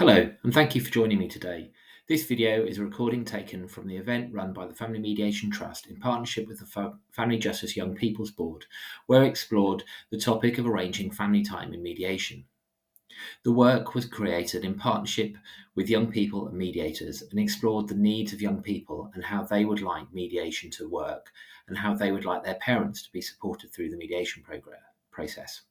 Hello, and thank you for joining me today. This video is a recording taken from the event run by the Family Mediation Trust in partnership with the Family Justice Young People's Board, where we explored the topic of arranging family time in mediation. The work was created in partnership with young people and mediators and explored the needs of young people and how they would like mediation to work and how they would like their parents to be supported through the mediation process.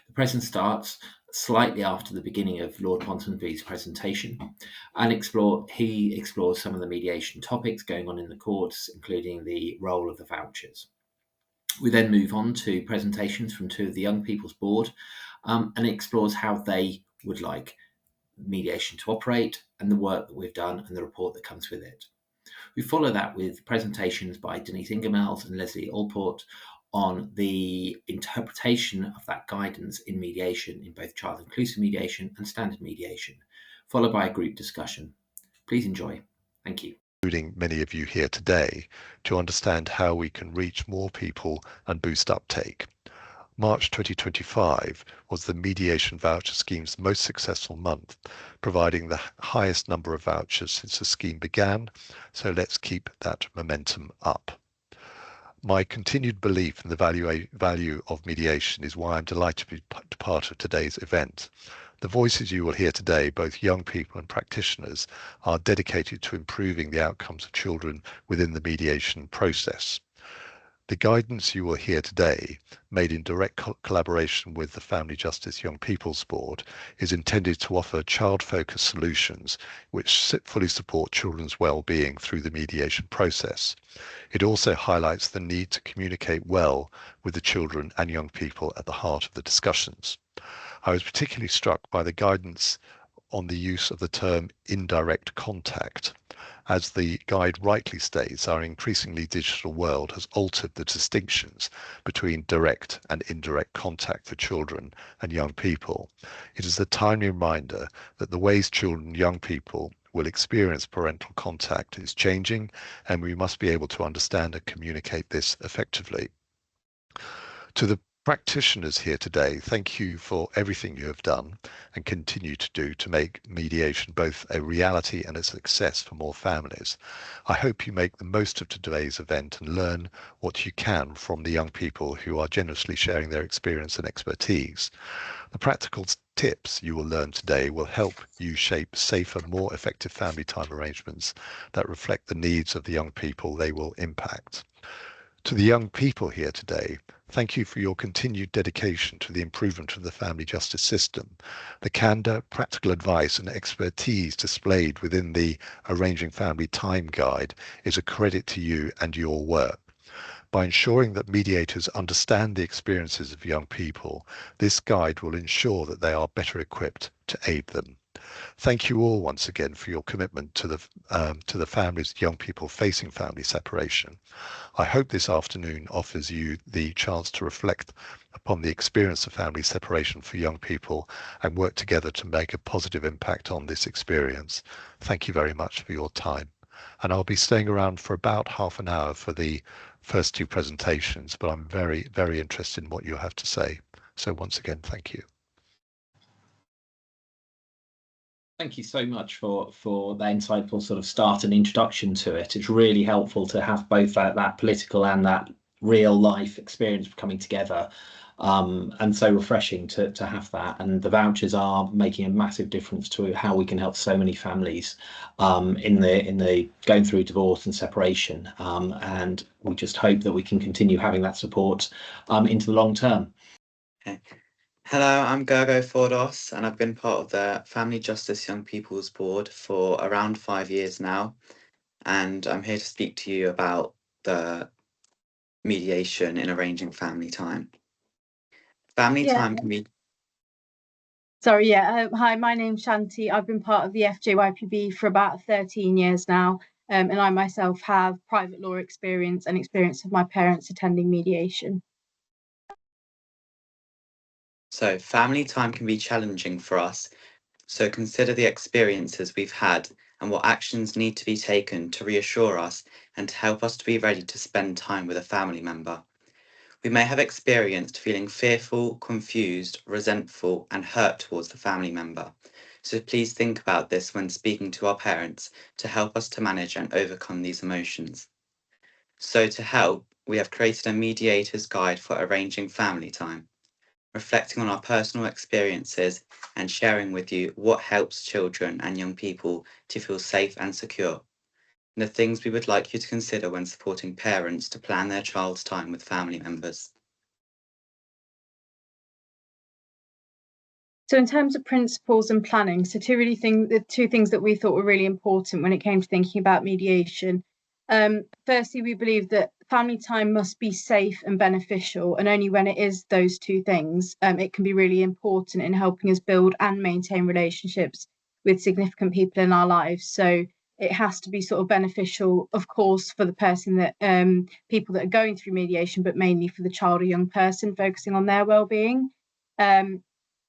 The present starts slightly after the beginning of Lord Ponsonby's presentation and he explores some of the mediation topics going on in the courts, including the role of the vouchers. We then move on to presentations from two of the Young People's Board and explores how they would like mediation to operate and the work that we've done and the report that comes with it. We follow that with presentations by Denise Ingemels and Leslie Allport on the interpretation of that guidance in mediation, in both child inclusive mediation and standard mediation, followed by a group discussion. Please enjoy. Thank you. Including many of you here today, to understand how we can reach more people and boost uptake. March 2025 was the mediation voucher scheme's most successful month, providing the highest number of vouchers since the scheme began, so let's keep that momentum up. My continued belief in the value of mediation is why I'm delighted to be part of today's event. The voices you will hear today, both young people and practitioners, are dedicated to improving the outcomes of children within the mediation process. The guidance you will hear today, made in direct collaboration with the Family Justice Young People's Board, is intended to offer child-focused solutions which fully support children's well-being through the mediation process. It also highlights the need to communicate well with the children and young people at the heart of the discussions. I was particularly struck by the guidance on the use of the term indirect contact. As the guide rightly states, our increasingly digital world has altered the distinctions between direct and indirect contact for children and young people. It is a timely reminder that the ways children and young people will experience parental contact is changing, and we must be able to understand and communicate this effectively. To the practitioners here today, thank you for everything you have done and continue to do to make mediation both a reality and a success for more families. I hope you make the most of today's event and learn what you can from the young people who are generously sharing their experience and expertise. The practical tips you will learn today will help you shape safer, more effective family time arrangements that reflect the needs of the young people they will impact. To the young people here today, thank you for your continued dedication to the improvement of the family justice system. The candor, practical advice and expertise displayed within the Arranging Family Time Guide is a credit to you and your work. By ensuring that mediators understand the experiences of young people, this guide will ensure that they are better equipped to aid them. Thank you all once again for your commitment to the families, young people facing family separation. I hope this afternoon offers you the chance to reflect upon the experience of family separation for young people and work together to make a positive impact on this experience. Thank you very much for your time. And I'll be staying around for about half an hour for the first two presentations, but I'm very, very interested in what you have to say. So once again, thank you. Thank you so much for that insightful sort of start and introduction to it. It's really helpful to have both that political and that real life experience coming together, and so refreshing to have that. And the vouchers are making a massive difference to how we can help so many families in the going through divorce and separation. And we just hope that we can continue having that support into the long term. Okay. Hello, I'm Gergo Fordos, and I've been part of the Family Justice Young People's Board for around 5 years now, and I'm here to speak to you about the mediation in arranging family time. Family time can be... Sorry, hi, my name's Shanti. I've been part of the FJYPB for about 13 years now, and I myself have private law experience and experience of my parents attending mediation. So family time can be challenging for us, so consider the experiences we've had and what actions need to be taken to reassure us and to help us to be ready to spend time with a family member. We may have experienced feeling fearful, confused, resentful, and hurt towards the family member. So please think about this when speaking to our parents to help us to manage and overcome these emotions. So to help, we have created a mediator's guide for arranging family time, reflecting on our personal experiences and sharing with you what helps children and young people to feel safe and secure, and the things we would like you to consider when supporting parents to plan their child's time with family members. So in terms of principles and planning, so the two things that we thought were really important when it came to thinking about mediation. Firstly, we believe that family time must be safe and beneficial, and only when it is those two things, it can be really important in helping us build and maintain relationships with significant people in our lives. So it has to be sort of beneficial, of course, for the person that people that are going through mediation, but mainly for the child or young person, focusing on their well-being.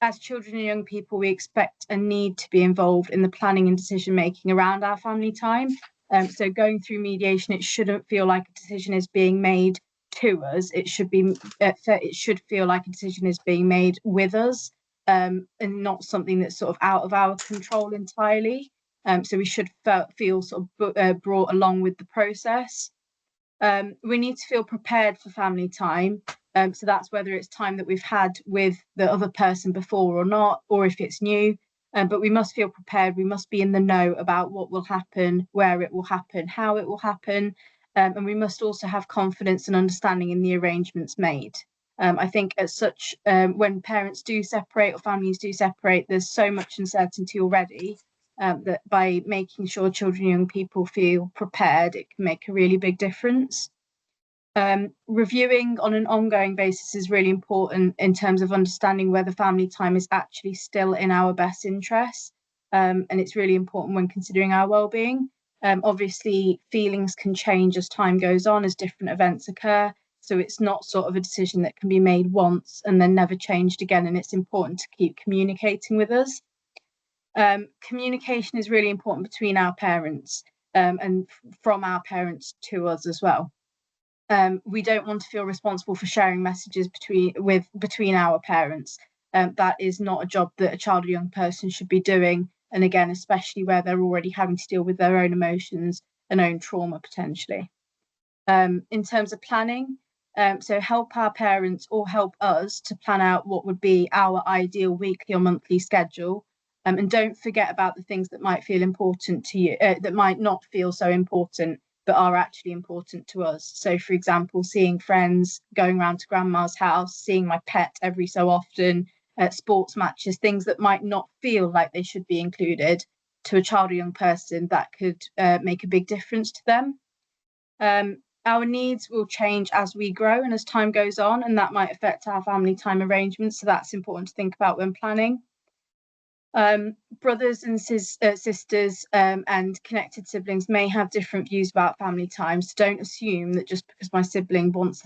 As children and young people, we expect and need to be involved in the planning and decision making around our family time. So going through mediation, it shouldn't feel like a decision is being made to us. It should feel like a decision is being made with us, and not something that's sort of out of our control entirely. So we should feel sort of brought along with the process. We need to feel prepared for family time. So that's whether it's time that we've had with the other person before or not, or if it's new. But we must feel prepared. We must be in the know about what will happen, where it will happen, how it will happen. And we must also have confidence and understanding in the arrangements made. I think when parents do separate or families do separate, there's so much uncertainty already, that by making sure children and young people feel prepared, it can make a really big difference. Reviewing on an ongoing basis is really important in terms of understanding whether family time is actually still in our best interests. And it's really important when considering our well-being. Obviously, feelings can change as time goes on, as different events occur. So it's not sort of a decision that can be made once and then never changed again. And it's important to keep communicating with us. Communication is really important between our parents, and from our parents to us as well. We don't want to feel responsible for sharing messages between our parents. That is not a job that a child or young person should be doing. And again, especially where they're already having to deal with their own emotions and own trauma potentially. In terms of planning, so help our parents or help us to plan out what would be our ideal weekly or monthly schedule. And don't forget about the things that might feel important to you, that might not feel so important, but are actually important to us. So, for example, seeing friends, going around to grandma's house, seeing my pet every so often, sports matches, things that might not feel like they should be included, to a child or young person, that could make a big difference to them. Our needs will change as we grow and as time goes on, and that might affect our family time arrangements. So that's important to think about when planning. Brothers and sisters and connected siblings may have different views about family time. So don't assume that just because my sibling wants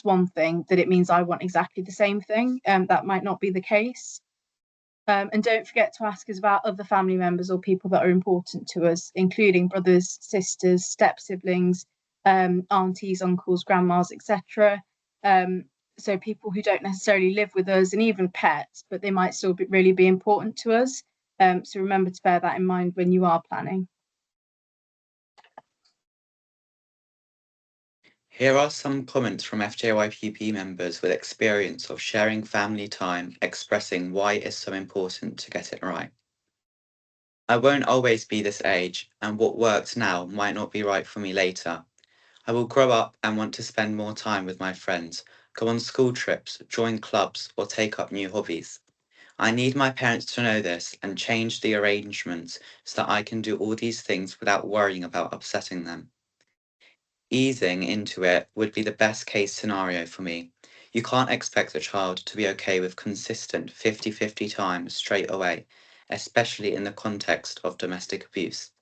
one thing, that it means I want exactly the same thing. That might not be the case. And don't forget to ask us about other family members or people that are important to us, including brothers, sisters, step siblings, aunties, uncles, grandmas, etc. So people who don't necessarily live with us, and even pets, but they might still really be important to us. So remember to bear that in mind when you are planning. Here are some comments from FJYPB members with experience of sharing family time, expressing why it is so important to get it right. I won't always be this age, and what works now might not be right for me later. I will grow up and want to spend more time with my friends, go on school trips, join clubs, or take up new hobbies. I need my parents to know this and change the arrangements so that I can do all these things without worrying about upsetting them. Easing into it would be the best case scenario for me. You can't expect a child to be okay with consistent 50-50 time straight away, especially in the context of domestic abuse.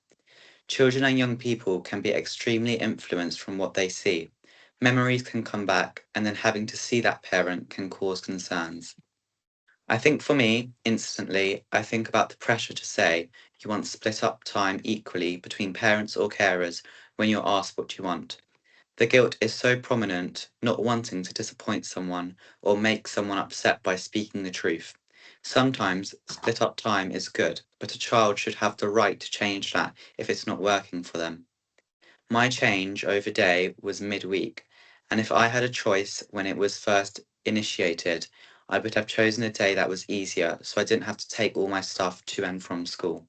Children and young people can be extremely influenced from what they see. Memories can come back, and then having to see that parent can cause concerns. I think for me, instantly, I think about the pressure to say you want split up time equally between parents or carers when you're asked what you want. The guilt is so prominent, not wanting to disappoint someone or make someone upset by speaking the truth. Sometimes split up time is good, but a child should have the right to change that if it's not working for them. My change over day was midweek, and if I had a choice when it was first initiated, I would have chosen a day that was easier so I didn't have to take all my stuff to and from school.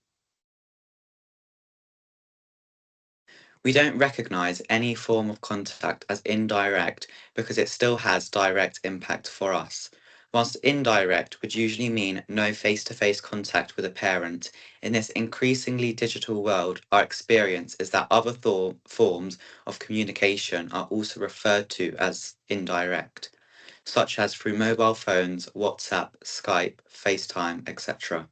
We don't recognise any form of contact as indirect because it still has direct impact for us. Whilst indirect would usually mean no face-to-face contact with a parent, in this increasingly digital world, our experience is that other forms of communication are also referred to as indirect, such as through mobile phones, WhatsApp, Skype, FaceTime, etc.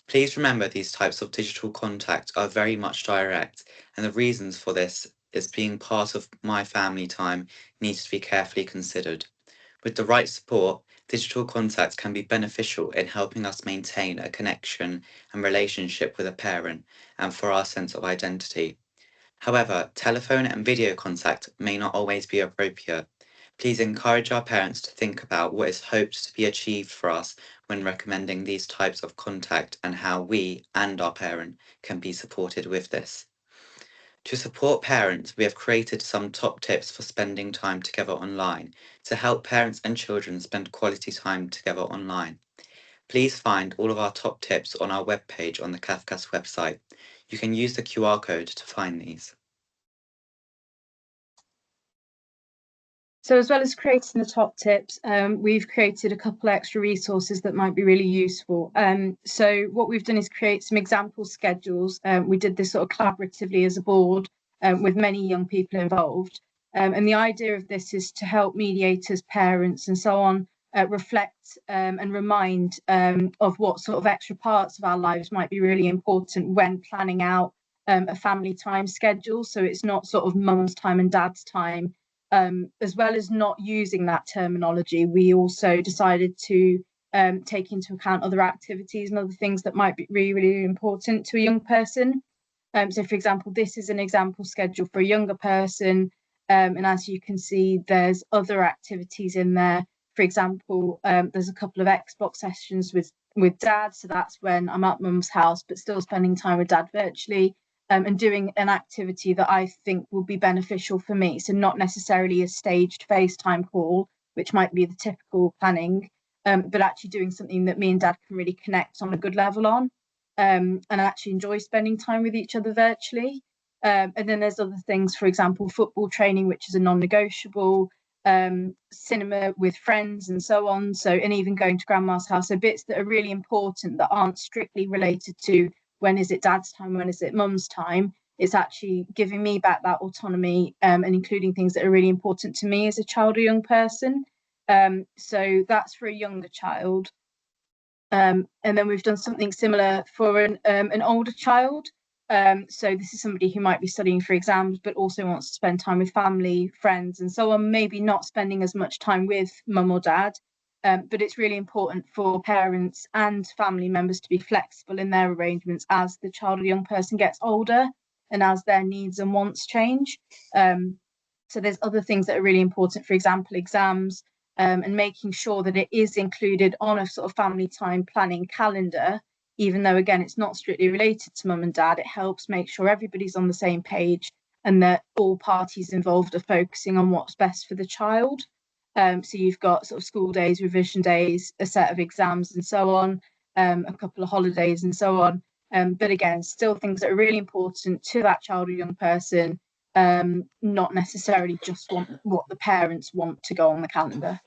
Please remember these types of digital contact are very much direct, and the reasons for this is being part of my family time needs to be carefully considered. With the right support, digital contact can be beneficial in helping us maintain a connection and relationship with a parent and for our sense of identity. However, telephone and video contact may not always be appropriate. Please encourage our parents to think about what is hoped to be achieved for us when recommending these types of contact and how we and our parent can be supported with this. To support parents, we have created some top tips for spending time together online to help parents and children spend quality time together online. Please find all of our top tips on our webpage on the CAFCAS website. You can use the QR code to find these. So as well as creating the top tips, we've created a couple extra resources that might be really useful. So what we've done is create some example schedules. We did this sort of collaboratively as a board with many young people involved. And the idea of this is to help mediators, parents and so on reflect and remind of what sort of extra parts of our lives might be really important when planning out a family time schedule. So it's not sort of mum's time and dad's time. As well as not using that terminology, we also decided to take into account other activities and other things that might be really, really important to a young person. So, for example, this is an example schedule for a younger person. And as you can see, there's other activities in there. For example, there's a couple of Xbox sessions with dad. So that's when I'm at mum's house, but still spending time with dad virtually. And doing an activity that I think will be beneficial for me. So not necessarily a staged FaceTime call, which might be the typical planning, but actually doing something that me and dad can really connect on a good level on, and actually enjoy spending time with each other virtually. And then there's other things, for example, football training, which is a non-negotiable, cinema with friends and so on. So, and even going to grandma's house. So bits that are really important that aren't strictly related to when is it dad's time, when is it mum's time. It's actually giving me back that autonomy and including things that are really important to me as a child or young person. So that's for a younger child. And then we've done something similar for an older child. So this is somebody who might be studying for exams, but also wants to spend time with family, friends, and so on, maybe not spending as much time with mum or dad. But it's really important for parents and family members to be flexible in their arrangements as the child or young person gets older and as their needs and wants change. So there's other things that are really important, for example, exams, and making sure that it is included on a sort of family time planning calendar, even though, again, it's not strictly related to mum and dad. It helps make sure everybody's on the same page and that all parties involved are focusing on what's best for the child. So you've got sort of school days, revision days, a set of exams and so on, a couple of holidays and so on. But again, still things that are really important to that child or young person, not necessarily just what the parents want to go on the calendar.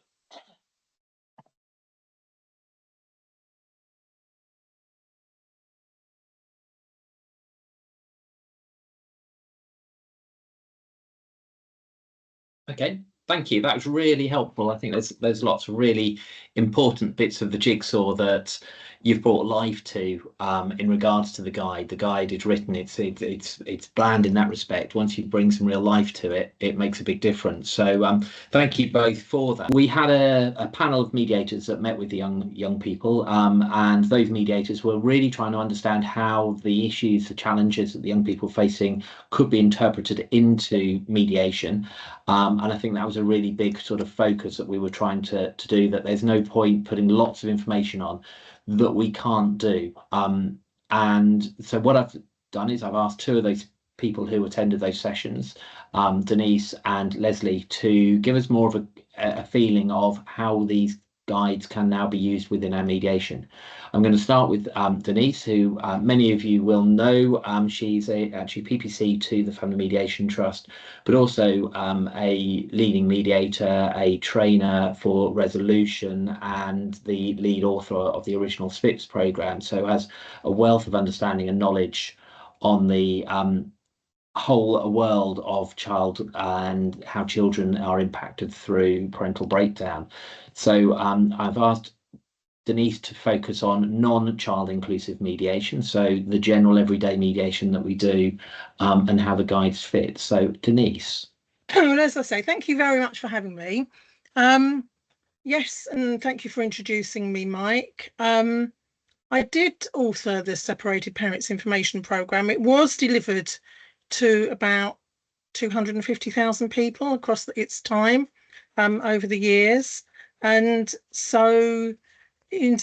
Okay, thank you. That was really helpful. I think there's lots of really important bits of the jigsaw that you've brought life to in regards to the guide. The guide is written, it's bland in that respect. Once you bring some real life to it, it makes a big difference. So thank you both for that. We had a panel of mediators that met with the young people, and those mediators were really trying to understand how the issues, the challenges that the young people facing could be interpreted into mediation. And I think that was a really big sort of focus that we were trying to do, that there's no point putting lots of information on that we can't do. And so what I've done is I've asked two of those people who attended those sessions, Denise and Leslie, to give us more of a feeling of how these guides can now be used within our mediation. I'm going to start with Denise, who many of you will know. She's actually PPC to the Family Mediation Trust, but also a leading mediator, a trainer for resolution, and the lead author of the original SFIPS programme. So has a wealth of understanding and knowledge on the whole world of child and how children are impacted through parental breakdown. So I've asked Denise to focus on non-child inclusive mediation, so the general everyday mediation that we do, and how the guides fit. So Denise. Well, as I say, thank you very much for having me. Yes, and thank you for introducing me, Mike. I did author the Separated Parents Information Programme. It was delivered to about 250,000 people across its time over the years. And so in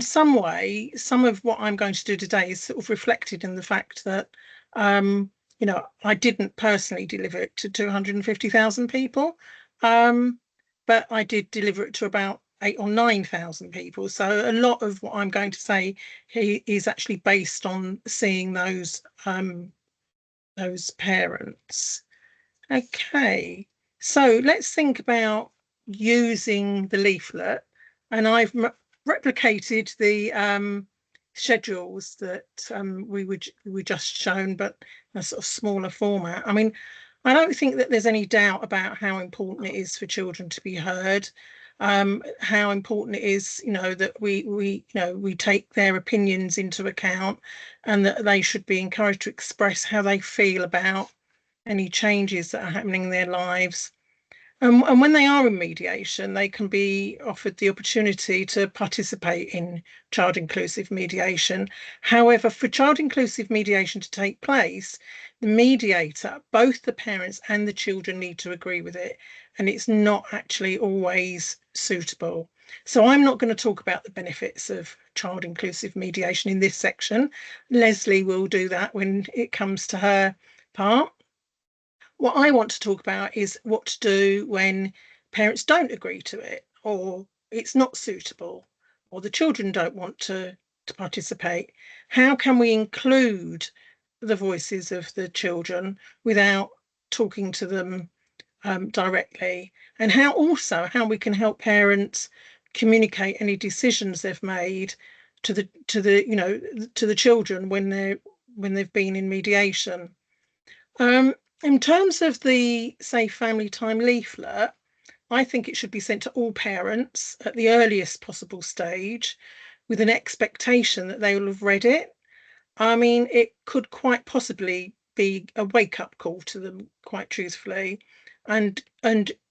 some way, some of what I'm going to do today is sort of reflected in the fact that, you know, I didn't personally deliver it to 250,000 people, but I did deliver it to about 8,000 or 9,000 people. So a lot of what I'm going to say is actually based on seeing those parents. Okay, so let's think about using the leaflet, and I've replicated the schedules that we were just shown, but in a sort of smaller format. I mean, I don't think that there's any doubt about how important it is for children to be heard, how important it is, you know, that we take their opinions into account, and that they should be encouraged to express how they feel about any changes that are happening in their lives. And when they are in mediation, they can be offered the opportunity to participate in child inclusive mediation. However, for child inclusive mediation to take place, the mediator, both the parents and the children, need to agree with it. And it's not actually always suitable. So I'm not going to talk about the benefits of child inclusive mediation in this section. Leslie will do that when it comes to her part. What I want to talk about is what to do when parents don't agree to it, or it's not suitable, or the children don't want to participate. How can we include the voices of the children without talking to them directly? And how we can help parents communicate any decisions they've made to the children when they've been in mediation. In terms of the Safe Family Time leaflet, I think it should be sent to all parents at the earliest possible stage, with an expectation that they will have read it. I mean, it could quite possibly be a wake-up call to them, quite truthfully, and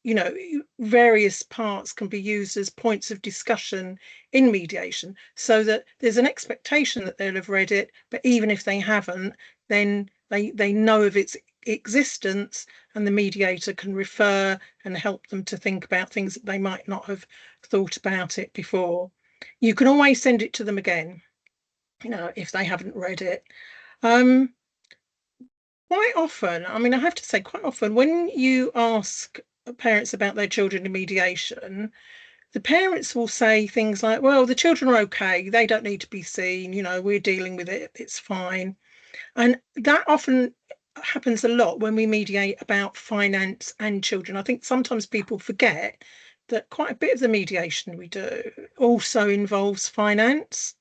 you know, various parts can be used as points of discussion in mediation, so that there's an expectation that they'll have read it, but even if they haven't, then they know of its existence, and the mediator can refer and help them to think about things that they might not have thought about it before. You can always send it to them again, you know, if they haven't read it. Quite often, I mean, I have to say, quite often when you ask parents about their children in mediation, the parents will say things like, well, the children are okay, they don't need to be seen, you know, we're dealing with it, it's fine. And that often happens a lot when we mediate about finance and children. I think sometimes people forget that quite a bit of the mediation we do also involves finance.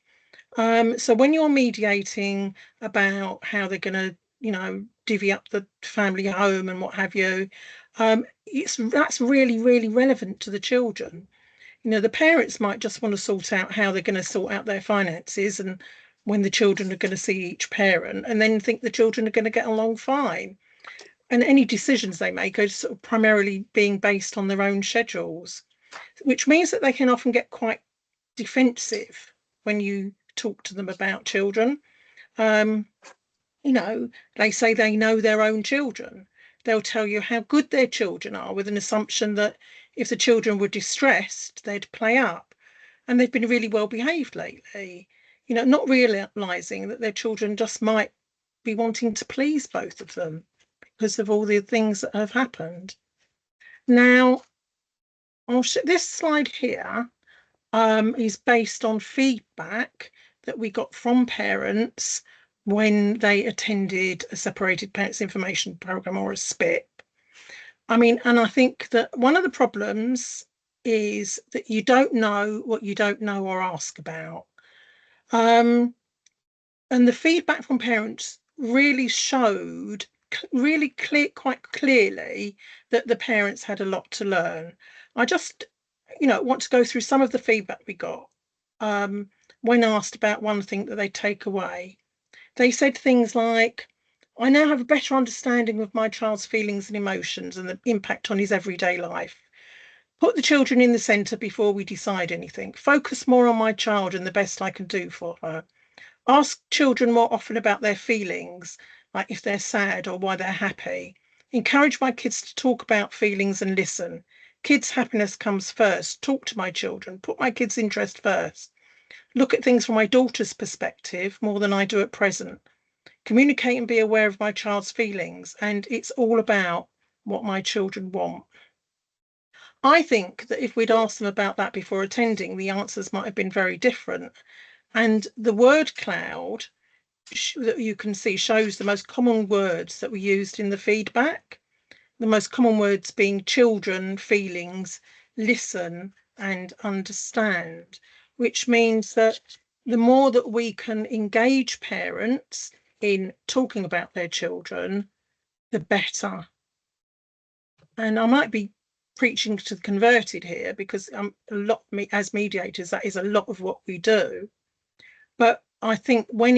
So when you're mediating about how they're going to, you know, divvy up the family home and what have you, that's really, really relevant to the children. You know, the parents might just want to sort out how they're going to sort out their finances, and when the children are going to see each parent, and then think the children are going to get along fine. And any decisions they make are sort of primarily being based on their own schedules, which means that they can often get quite defensive when you talk to them about children. You know, they say they know their own children. they'll tell you how good their children are, with an assumption that if the children were distressed, they'd play up. And they've been really well behaved lately, you know, not realizing that their children just might be wanting to please both of them because of all the things that have happened. Now, this slide here is based on feedback that we got from parents when they attended a separated parents information program, or a SPIP. I mean, and I think that one of the problems is that you don't know what you don't know or ask about. And the feedback from parents really showed quite clearly that the parents had a lot to learn. I just, you know, want to go through some of the feedback we got when asked about one thing that they take away. They said things like, I now have a better understanding of my child's feelings and emotions and the impact on his everyday life. Put the children in the centre before we decide anything. Focus more on my child and the best I can do for her. Ask children more often about their feelings, like if they're sad or why they're happy. Encourage my kids to talk about feelings and listen. Kids' happiness comes first. Talk to my children. Put my kids' interest first. Look at things from my daughter's perspective more than I do at present. Communicate and be aware of my child's feelings, and it's all about what my children want. I think that if we'd asked them about that before attending, the answers might have been very different. And the word cloud that you can see shows the most common words that were used in the feedback. The most common words being children, feelings, listen, and understand, which means that the more that we can engage parents in talking about their children, the better. And I might be preaching to the converted here, because as mediators, that is a lot of what we do. But I think when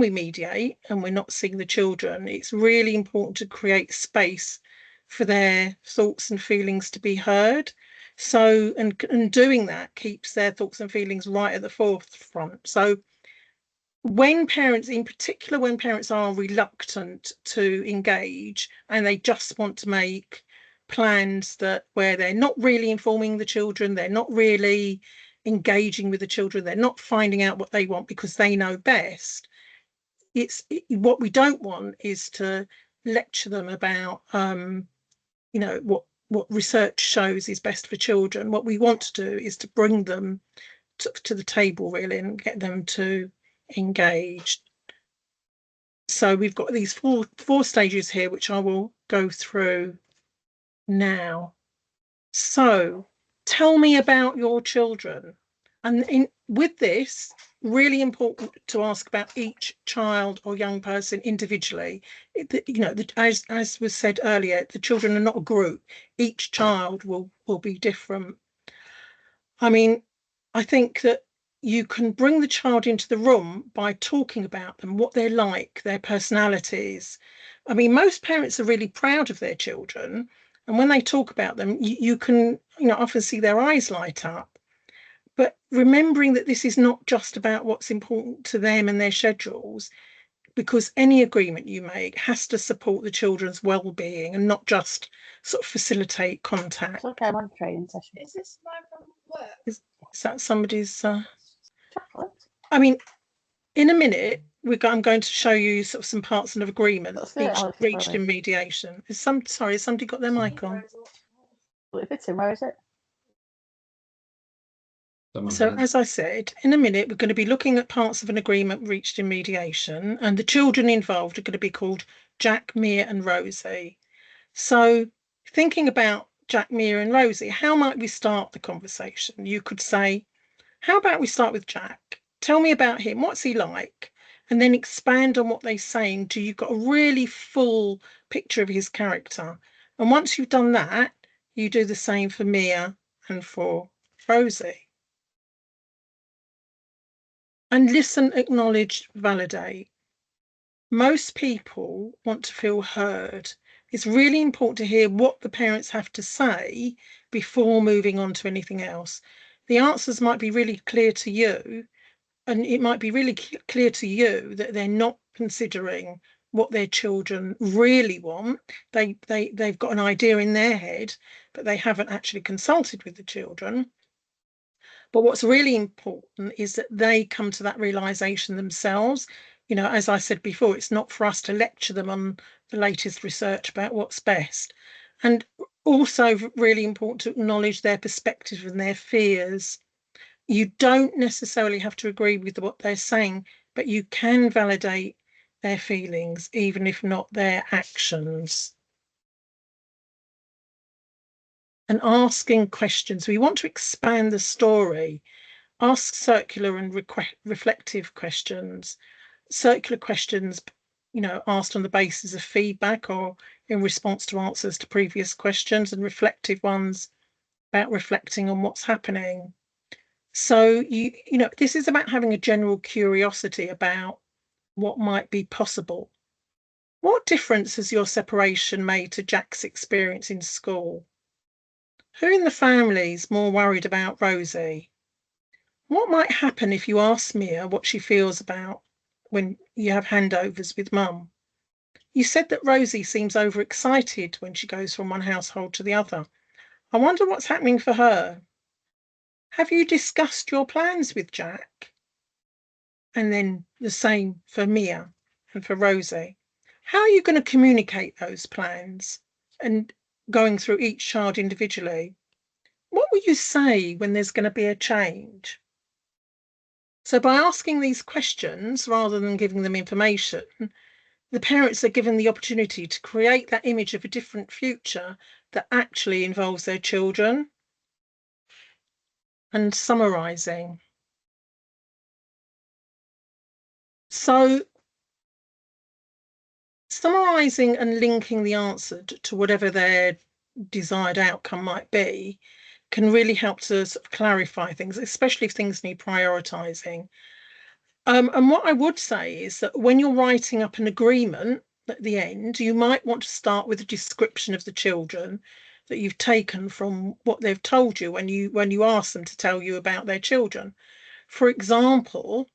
we mediate and we're not seeing the children, it's really important to create space for their thoughts and feelings to be heard. So, and doing that keeps their thoughts and feelings right at the forefront. So when parents, in particular, when parents are reluctant to engage and they just want to make plans where they're not really informing the children, they're not really engaging with the children, they're not finding out what they want because they know best, what we don't want is to lecture them about you know, what research shows is best for children. What we want to do is to bring them to the table, really, and get them to engage. So we've got these four stages here, which I will go through now. So tell me about your children. And with this, really important to ask about each child or young person individually. You know, as was said earlier, the children are not a group. Each child will be different. I mean, I think that you can bring the child into the room by talking about them, what they're like, their personalities. I mean, most parents are really proud of their children, and when they talk about them, you can, you know, often see their eyes light up. But remembering that this is not just about what's important to them and their schedules, because any agreement you make has to support the children's well-being and not just sort of facilitate contact. It's okay, I'm on a training session. Is this my work? Is that somebody's? Chocolate. I mean, in a minute, I'm going to show you sort of some parts of agreement reached in mediation. Has somebody got their mic on? If it's in, where is it? So as I said, in a minute, we're going to be looking at parts of an agreement reached in mediation, and the children involved are going to be called Jack, Mia and Rosie. So thinking about Jack, Mia and Rosie, how might we start the conversation? You could say, how about we start with Jack? Tell me about him. What's he like? And then expand on what they're saying until you've got a really full picture of his character. And once you've done that, you do the same for Mia and for Rosie. And listen, acknowledge, validate. Most people want to feel heard. It's really important to hear what the parents have to say before moving on to anything else. The answers might be really clear to you, and it might be really clear to you that they're not considering what their children really want. They've got an idea in their head, but they haven't actually consulted with the children. But what's really important is that they come to that realization themselves. You know, as I said before, it's not for us to lecture them on the latest research about what's best. And also really important to acknowledge their perspective and their fears. You don't necessarily have to agree with what they're saying, but you can validate their feelings, even if not their actions. And asking questions. We want to expand the story. Ask circular and reflective questions. Circular questions, you know, asked on the basis of feedback or in response to answers to previous questions, and reflective ones about reflecting on what's happening. So you know, this is about having a general curiosity about what might be possible. What difference has your separation made to Jack's experience in school? Who in the family is more worried about Rosie? What might happen if you ask Mia what she feels about when you have handovers with Mum? You said that Rosie seems overexcited when she goes from one household to the other. I wonder what's happening for her. Have you discussed your plans with Jack? And then the same for Mia and for Rosie. How are you going to communicate those plans and going through each child individually? What will you say when there's going to be a change? So by asking these questions, rather than giving them information, the parents are given the opportunity to create that image of a different future that actually involves their children. And summarising. So summarising and linking the answer to whatever their desired outcome might be can really help to sort of clarify things, especially if things need prioritising. And what I would say is that when you're writing up an agreement at the end, you might want to start with a description of the children that you've taken from what they've told you when you ask them to tell you about their children. For example,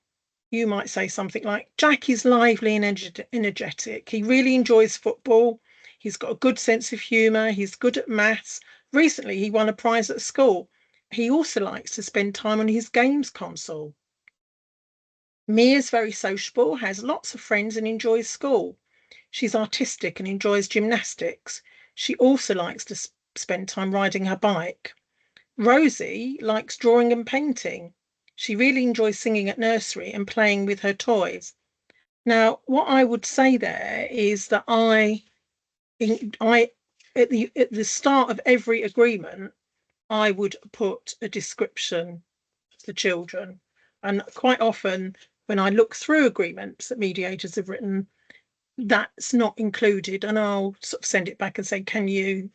you might say something like, Jack is lively and energetic. He really enjoys football. He's got a good sense of humour. He's good at maths. Recently, he won a prize at school. He also likes to spend time on his games console. Mia's very sociable, has lots of friends and enjoys school. She's artistic and enjoys gymnastics. She also likes to spend time riding her bike. Rosie likes drawing and painting. She really enjoys singing at nursery and playing with her toys. Now, what I would say there is that at the start of every agreement, I would put a description of the children. And quite often when I look through agreements that mediators have written, that's not included, and I'll sort of send it back and say, can you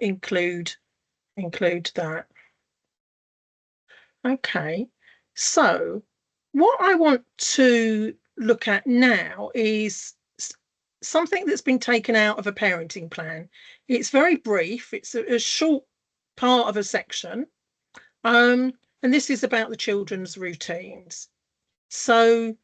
include that? Okay, so what I want to look at now is something that's been taken out of a parenting plan. It's very brief. It's a short part of a section. And this is about the children's routines. So,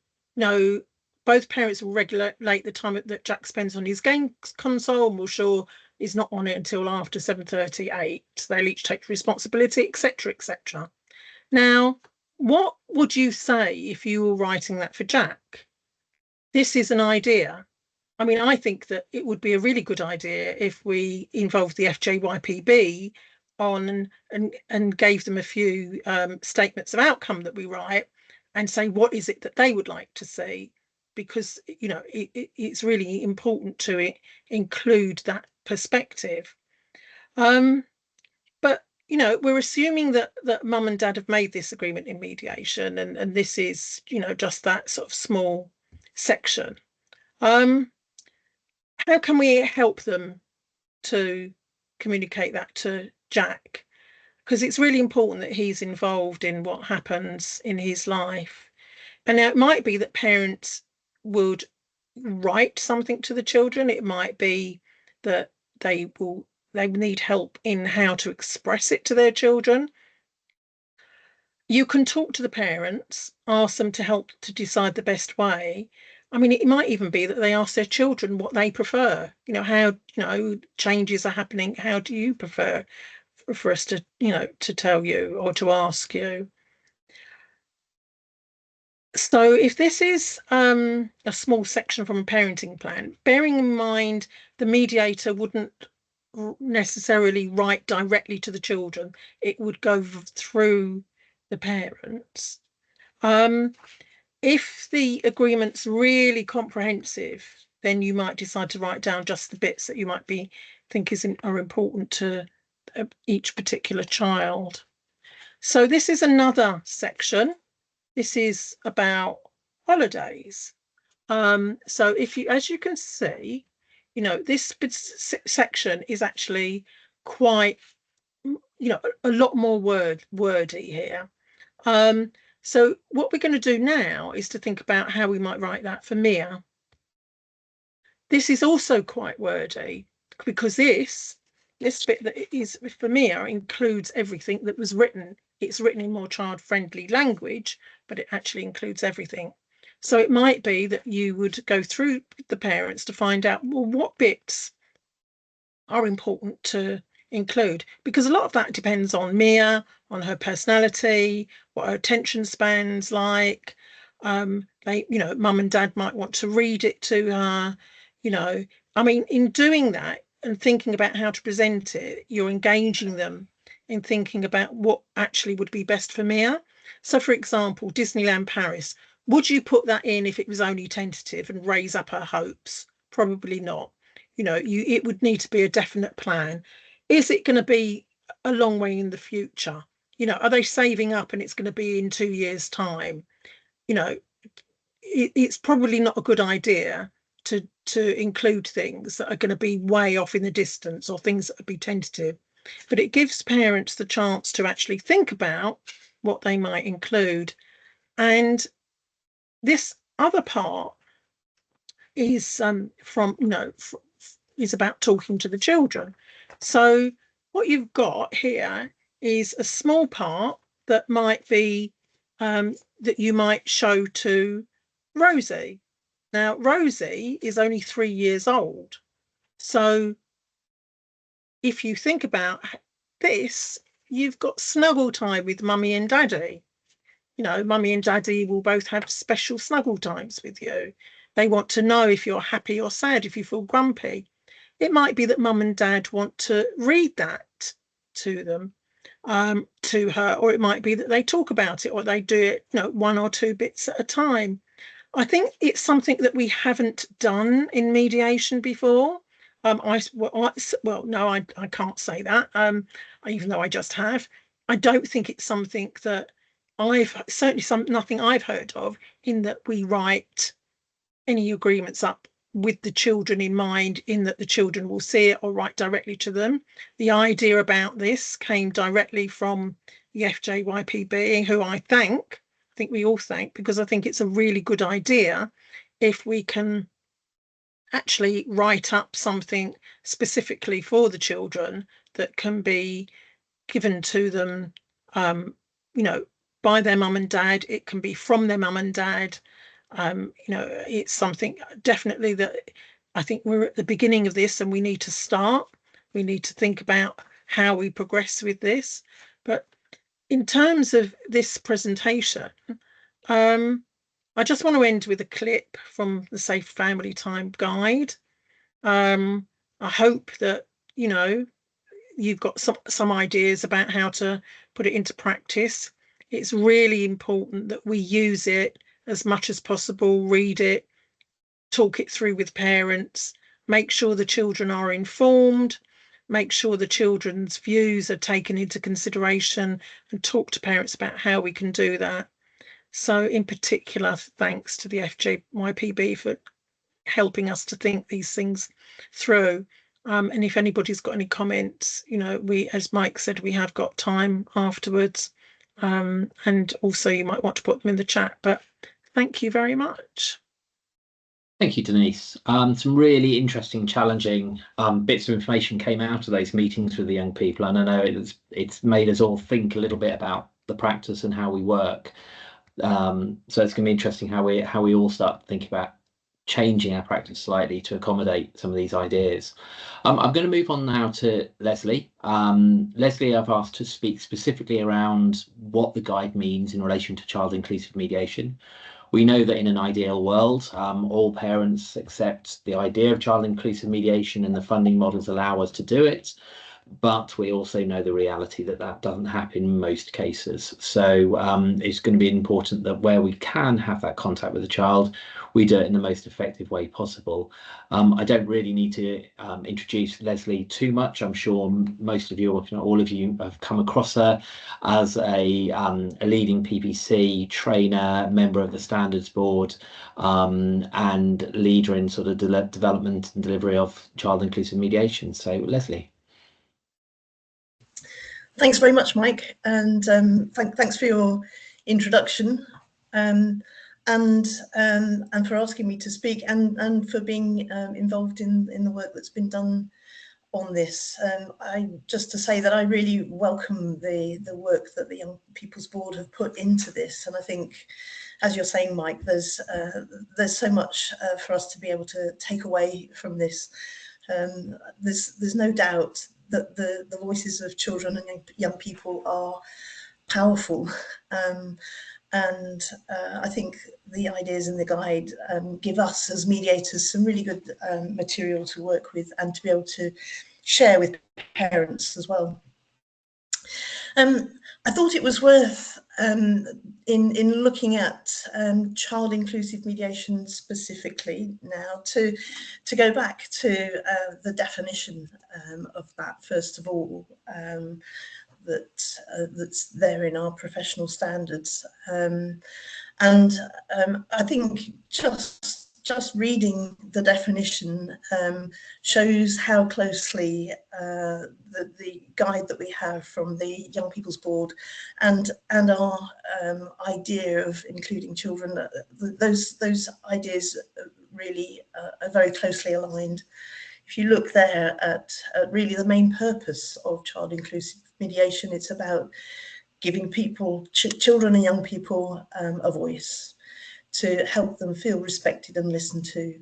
both parents will regulate the time that Jack spends on his game console and will sure he's not on it until after 7:38. They'll each take responsibility, etc., etc. Now, what would you say if you were writing that for Jack? This is an idea. I mean, I think that it would be a really good idea if we involved the FJYPB on and gave them a few statements of outcome that we write and say, what is it that they would like to see? Because, it's really important to include that perspective. But we're assuming that Mum and Dad have made this agreement in mediation, and this is, just that sort of small section. How can we help them to communicate that to Jack? Because it's really important that he's involved in what happens in his life. And now it might be that parents would write something to the children. It might be that they need help in how to express it to their children. You can talk to the parents, ask them to help to decide the best way, I mean, it might even be that they ask their children what they prefer. You know, how, changes are happening. How do you prefer for us to, to tell you or to ask you? So if this is a small section from a parenting plan, bearing in mind the mediator wouldn't necessarily write directly to the children, it would go through the parents. If the agreement's really comprehensive, then you might decide to write down just the bits that you might think are important to each particular child. So this is another section. This is about holidays. So if you, as you can see, this section is actually quite, a lot more wordy here. So what we're going to do now is to think about how we might write that for Mia. This is also quite wordy because this bit that is for Mia includes everything that was written. It's written in more child-friendly language, but it actually includes everything. So it might be that you would go through the parents to find out, well, what bits are important to include, because a lot of that depends on Mia, on her personality, what her attention span's like. Mum and dad might want to read it to her. I mean, in doing that and thinking about how to present it, you're engaging them in thinking about what actually would be best for Mia. So, for example, Disneyland Paris, would you put that in if it was only tentative and raise up her hopes? Probably not. It would need to be a definite plan. Is it going to be a long way in the future? Are they saving up and it's going to be in 2 years' time? It's probably not a good idea to include things that are going to be way off in the distance or things that would be tentative. But it gives parents the chance to actually think about what they might include. And this other part is is about talking to the children. So what you've got here is a small part that might be that you might show to Rosie. Now Rosie is only 3 years old, so if you think about this, you've got snuggle time with mummy and daddy. Mummy and daddy will both have special snuggle times with you. They want to know if you're happy or sad, if you feel grumpy. It might be that mum and dad want to read that to them, to her, or it might be that they talk about it or they do it, 1 or 2 bits at a time. I think it's something that we haven't done in mediation before. I can't say that, even though I just have. I don't think it's something that nothing I've heard of, in that we write any agreements up with the children in mind, in that the children will see it or write directly to them. The idea about this came directly from the FJYPB, who I think we all thank, because I think it's a really good idea if we can actually write up something specifically for the children that can be given to them, by their mum and dad. It can be from their mum and dad. It's something definitely that I think we're at the beginning of this and we need to start. We need to think about how we progress with this. But in terms of this presentation, I just want to end with a clip from the Safe Family Time Guide. I hope that, you've got some ideas about how to put it into practice. It's really important that we use it as much as possible, read it, talk it through with parents, make sure the children are informed, make sure the children's views are taken into consideration, and talk to parents about how we can do that. So in particular, thanks to the FJYPB for helping us to think these things through. And if anybody's got any comments, we, as Mike said, we have got time afterwards. And also you might want to put them in the chat, but thank you very much. Thank you, Denise. Some really interesting, challenging bits of information came out of those meetings with the young people, and I know it's made us all think a little bit about the practice and how we work. So it's going to be interesting how we all start to think about changing our practice slightly to accommodate some of these ideas. I'm going to move on now to Leslie. Leslie, I've asked to speak specifically around what the guide means in relation to child inclusive mediation. We know that in an ideal world, all parents accept the idea of child inclusive mediation and the funding models allow us to do it. But we also know the reality that that doesn't happen in most cases. So it's going to be important that where we can have that contact with the child, we do it in the most effective way possible. I don't really need to introduce Leslie too much. I'm sure most of you, if not all of you, have come across her as a leading PPC trainer, member of the Standards Board, and leader in sort of development and delivery of child inclusive mediation. So Leslie. Thanks very much, Mike, and thanks for your introduction, and for asking me to speak, and for being involved in the work that's been done on this. Just to say that I really welcome the work that the Young People's Board have put into this, and I think, as you're saying, Mike, there's so much for us to be able to take away from this. There's no doubt that the voices of children and young people are powerful, and I think the ideas in the guide give us as mediators some really good material to work with and to be able to share with parents as well. I thought it was worth, in looking at child inclusive mediation specifically now, to go back to the definition of that, first of all, that's there in our professional standards. And I think just reading the definition shows how closely the guide that we have from the Young People's Board and our idea of including children, those ideas really are very closely aligned. If you look there at really the main purpose of child inclusive mediation, it's about giving people, children and young people, a voice, to help them feel respected and listened to.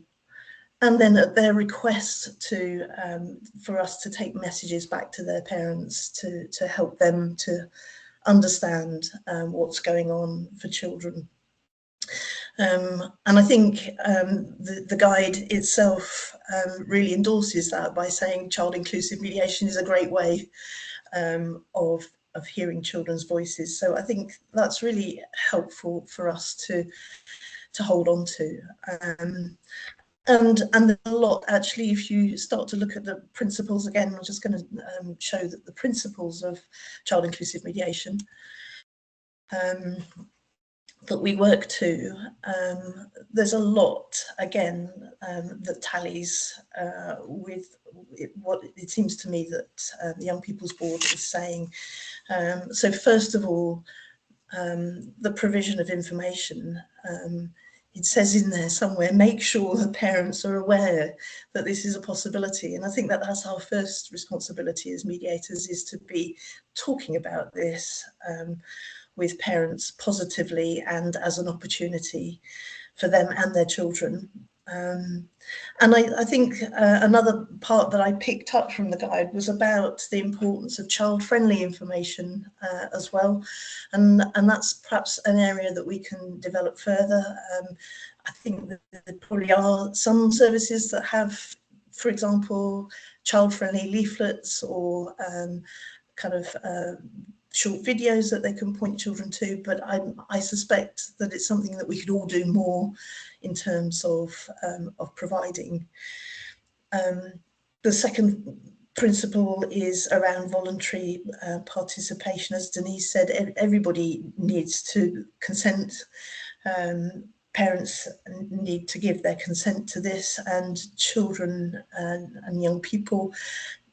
And then at their request for us to take messages back to their parents to help them to understand what's going on for children. And I think the guide itself really endorses that by saying child inclusive mediation is a great way of hearing children's voices. So I think that's really helpful for us to hold on to. And there's a lot, actually, if you start to look at the principles, again, I'm just going to show that the principles of child inclusive mediation that we work to, there's a lot, again, that tallies with what it seems to me that the Young People's Board is saying. So first of all, the provision of information. It says in there somewhere, make sure that parents are aware that this is a possibility. And I think that that's our first responsibility as mediators, is to be talking about this with parents positively and as an opportunity for them and their children. And I think another part that I picked up from the guide was about the importance of child-friendly information as well. And that's perhaps an area that we can develop further. I think that there probably are some services that have, for example, child-friendly leaflets or kind of short videos that they can point children to, but I suspect that it's something that we could all do more in terms of providing. The second principle is around voluntary participation. As Denise said, everybody needs to consent. Parents need to give their consent to this, and children and young people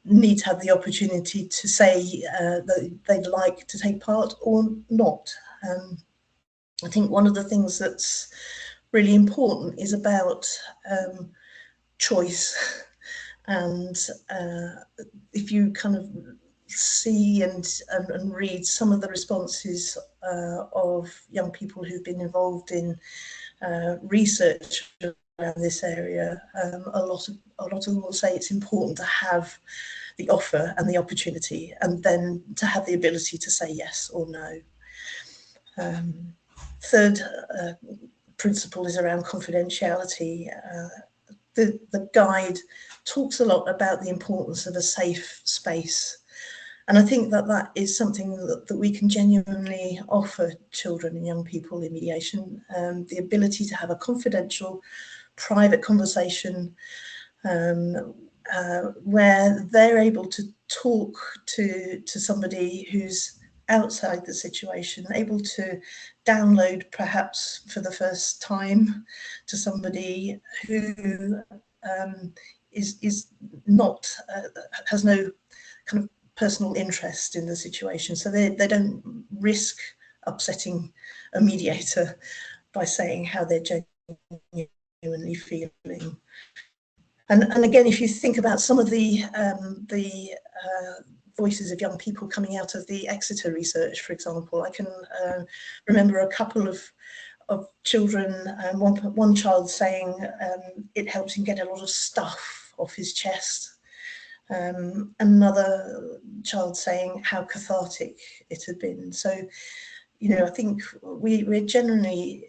need to have the opportunity to say that they'd like to take part or not. I think one of the things that's really important is about choice. And if you kind of see and read some of the responses of young people who've been involved in research around this area. A lot of them will say it's important to have the offer and the opportunity, and then to have the ability to say yes or no. Third principle is around confidentiality. The guide talks a lot about the importance of a safe space. And I think that that is something that we can genuinely offer children and young people in mediation, the ability to have a confidential, private conversation where they're able to talk to somebody who's outside the situation, able to download perhaps for the first time to somebody who is not, has no kind of personal interest in the situation. So they don't risk upsetting a mediator by saying how they're genuinely feeling. And again, if you think about some of the voices of young people coming out of the Exeter research, for example, I can remember a couple of children, one child saying it helps him get a lot of stuff off his chest. Another child saying how cathartic it had been. So, you know, I think we're genuinely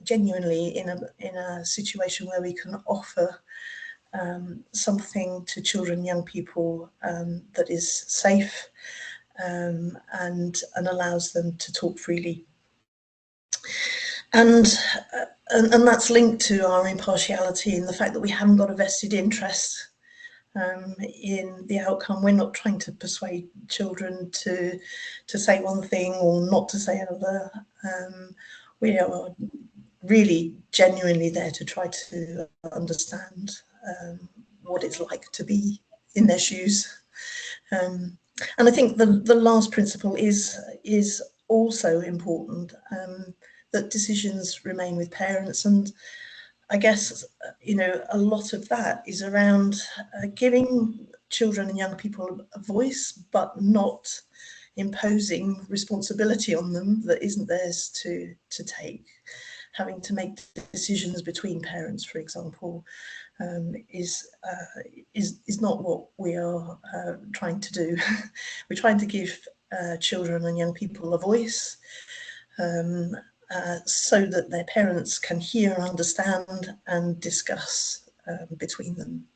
in a situation where we can offer something to children, young people that is safe and allows them to talk freely. And that's linked to our impartiality and the fact that we haven't got a vested interest in the outcome. We're not trying to persuade children to say one thing or not to say another. We are really genuinely there to try to understand what it's like to be in their shoes. And I think the last principle is also important, that decisions remain with parents. And I guess, you know, a lot of that is around giving children and young people a voice, but not imposing responsibility on them that isn't theirs to take. Having to make decisions between parents, for example, is not what we are trying to do. We're trying to give children and young people a voice, so that their parents can hear, understand, and discuss between them,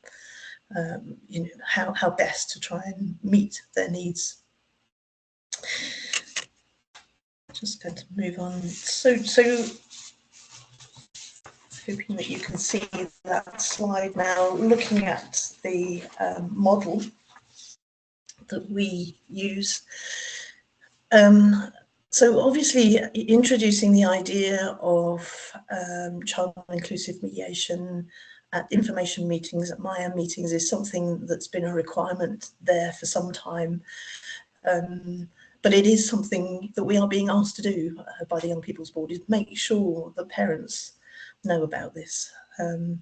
you know, how best to try and meet their needs. Just going to move on. So hoping that you can see that slide now, looking at the model that we use. So obviously introducing the idea of child inclusive mediation at information meetings, at MIA meetings, is something that's been a requirement there for some time. But it is something that we are being asked to do by the Young People's Board, is make sure that parents know about this. And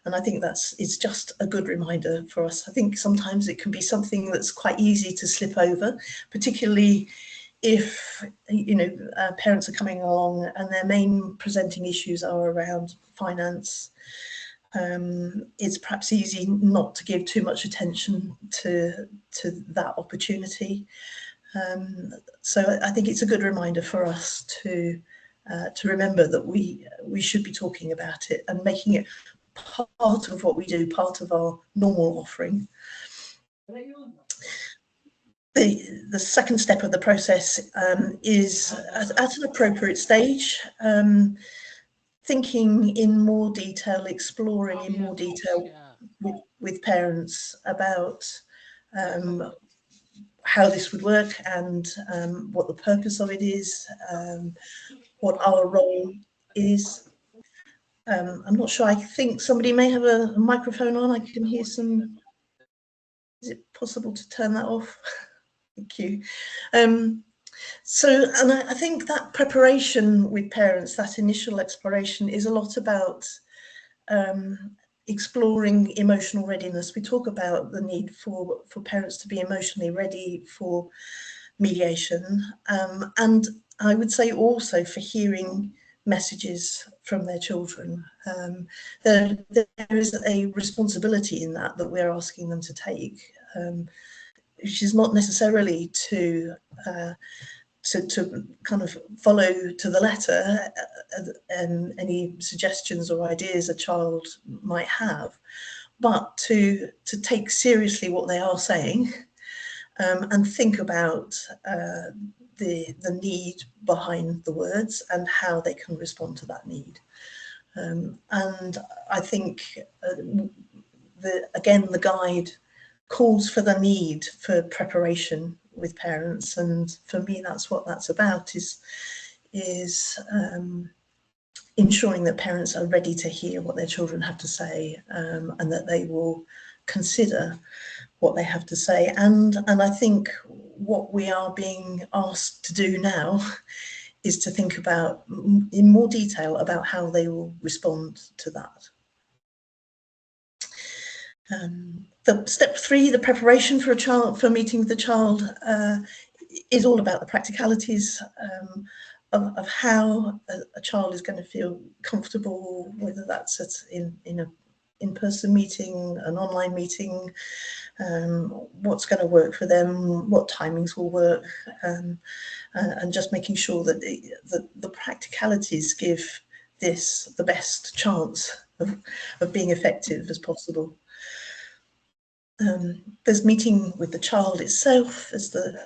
I think it's just a good reminder for us. I think sometimes it can be something that's quite easy to slip over, particularly if, you know, parents are coming along and their main presenting issues are around finance. It's perhaps easy not to give too much attention to that opportunity. So I think it's a good reminder for us to remember that we should be talking about it and making it part of what we do, part of our normal offering. The second step of the process is at an appropriate stage, thinking in more detail, exploring in more detail with parents about how this would work and what the purpose of it is, what our role is. I'm not sure, I think somebody may have a microphone on. I can hear some. Is it possible to turn that off? Thank you. So, and I think that preparation with parents, that initial exploration, is a lot about exploring emotional readiness. We talk about the need for parents to be emotionally ready for mediation, and I would say also for hearing messages from their children. There is a responsibility in that we're asking them to take, which is not necessarily to kind of follow to the letter any suggestions or ideas a child might have, but to take seriously what they are saying, and think about the need behind the words and how they can respond to that need. And I think again, the guide calls for the need for preparation with parents, and for me that's what that's about, is ensuring that parents are ready to hear what their children have to say, and that they will consider what they have to say. And I think what we are being asked to do now is to think about in more detail about how they will respond to that. The step 3, the preparation for meeting with the child, is all about the practicalities of how a child is going to feel comfortable, whether that's in an in-person meeting, an online meeting, what's going to work for them, what timings will work, and just making sure that the practicalities give this the best chance of being effective as possible. There's meeting with the child itself as the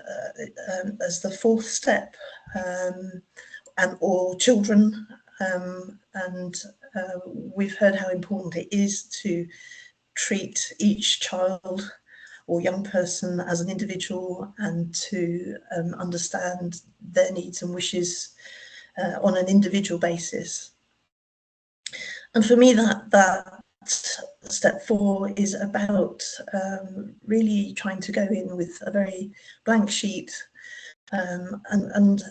4th step, and all children, and we've heard how important it is to treat each child or young person as an individual, and to understand their needs and wishes on an individual basis. And for me, that step 4 is about really trying to go in with a very blank sheet, and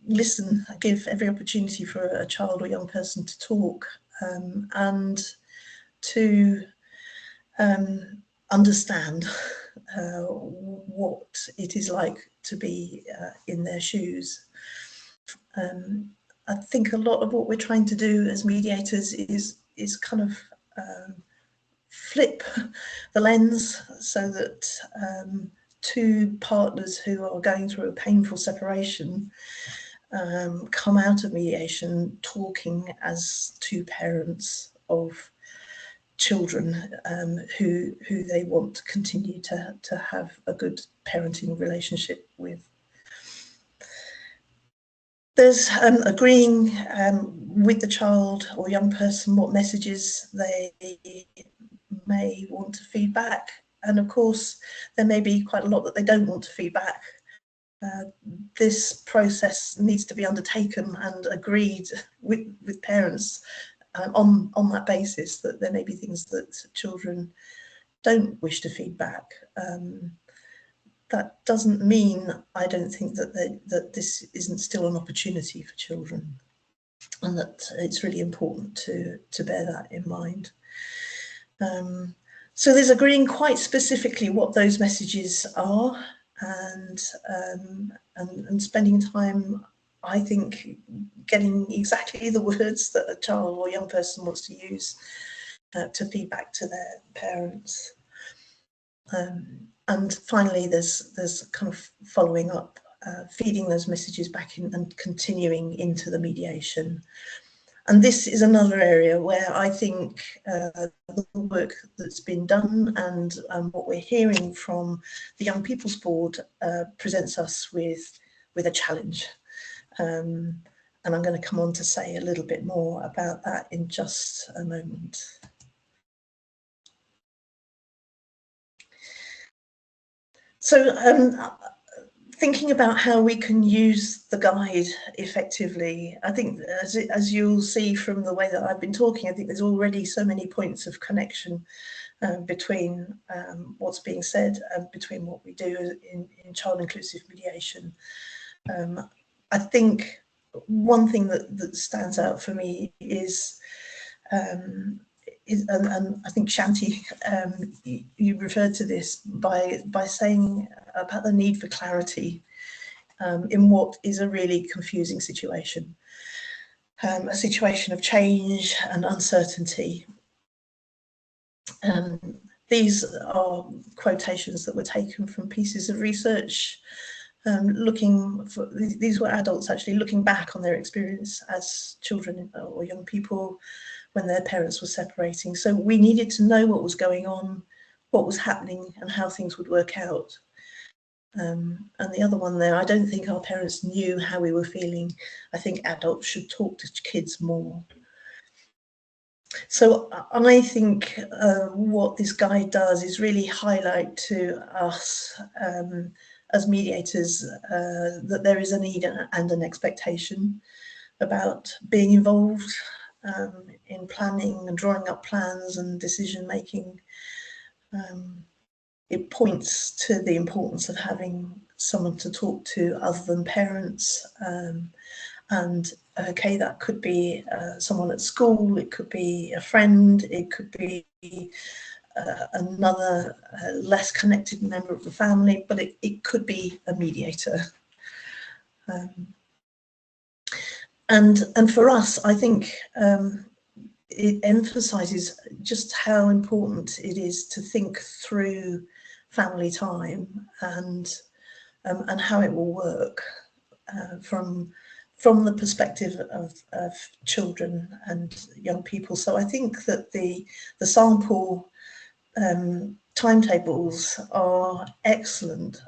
listen, give every opportunity for a child or young person to talk, and to understand what it is like to be in their shoes. I think a lot of what we're trying to do as mediators is kind of flip the lens, so that 2 partners who are going through a painful separation come out of mediation talking as 2 parents of children who they want to continue to have a good parenting relationship with. There's agreeing with the child or young person what messages they may want to feed back, and of course there may be quite a lot that they don't want to feed back. This process needs to be undertaken and agreed with parents on that basis, that there may be things that children don't wish to feed back. That doesn't mean, I don't think, that this isn't still an opportunity for children, and that it's really important to bear that in mind. So there's agreeing quite specifically what those messages are, and spending time, I think, getting exactly the words that a child or young person wants to use to feed back to their parents. And finally, there's kind of following up, feeding those messages back in and continuing into the mediation. And this is another area where I think the work that's been done and what we're hearing from the Young People's Board presents us with a challenge. And I'm going to come on to say a little bit more about that in just a moment. So thinking about how we can use the guide effectively, I think as you'll see from the way that I've been talking, I think there's already so many points of connection between what's being said and between what we do in child inclusive mediation. I think one thing that stands out for me is and I think Shanti, you referred to this by saying about the need for clarity in what is a really confusing situation. a situation of change and uncertainty. These are quotations that were taken from pieces of research these were adults actually looking back on their experience as children or young people when their parents were separating. So we needed to know what was going on, what was happening, and how things would work out. And the other one there, I don't think our parents knew how we were feeling. I think adults should talk to kids more. So I think what this guide does is really highlight to us as mediators that there is a need and an expectation about being involved in planning and drawing up plans and decision making. It points to the importance of having someone to talk to other than parents. And okay, that could be someone at school, it could be a friend, it could be another less connected member of the family, but it could be a mediator. And for us, I think it emphasises just how important it is to think through family time and how it will work from the perspective of children and young people. So I think that the sample timetables are excellent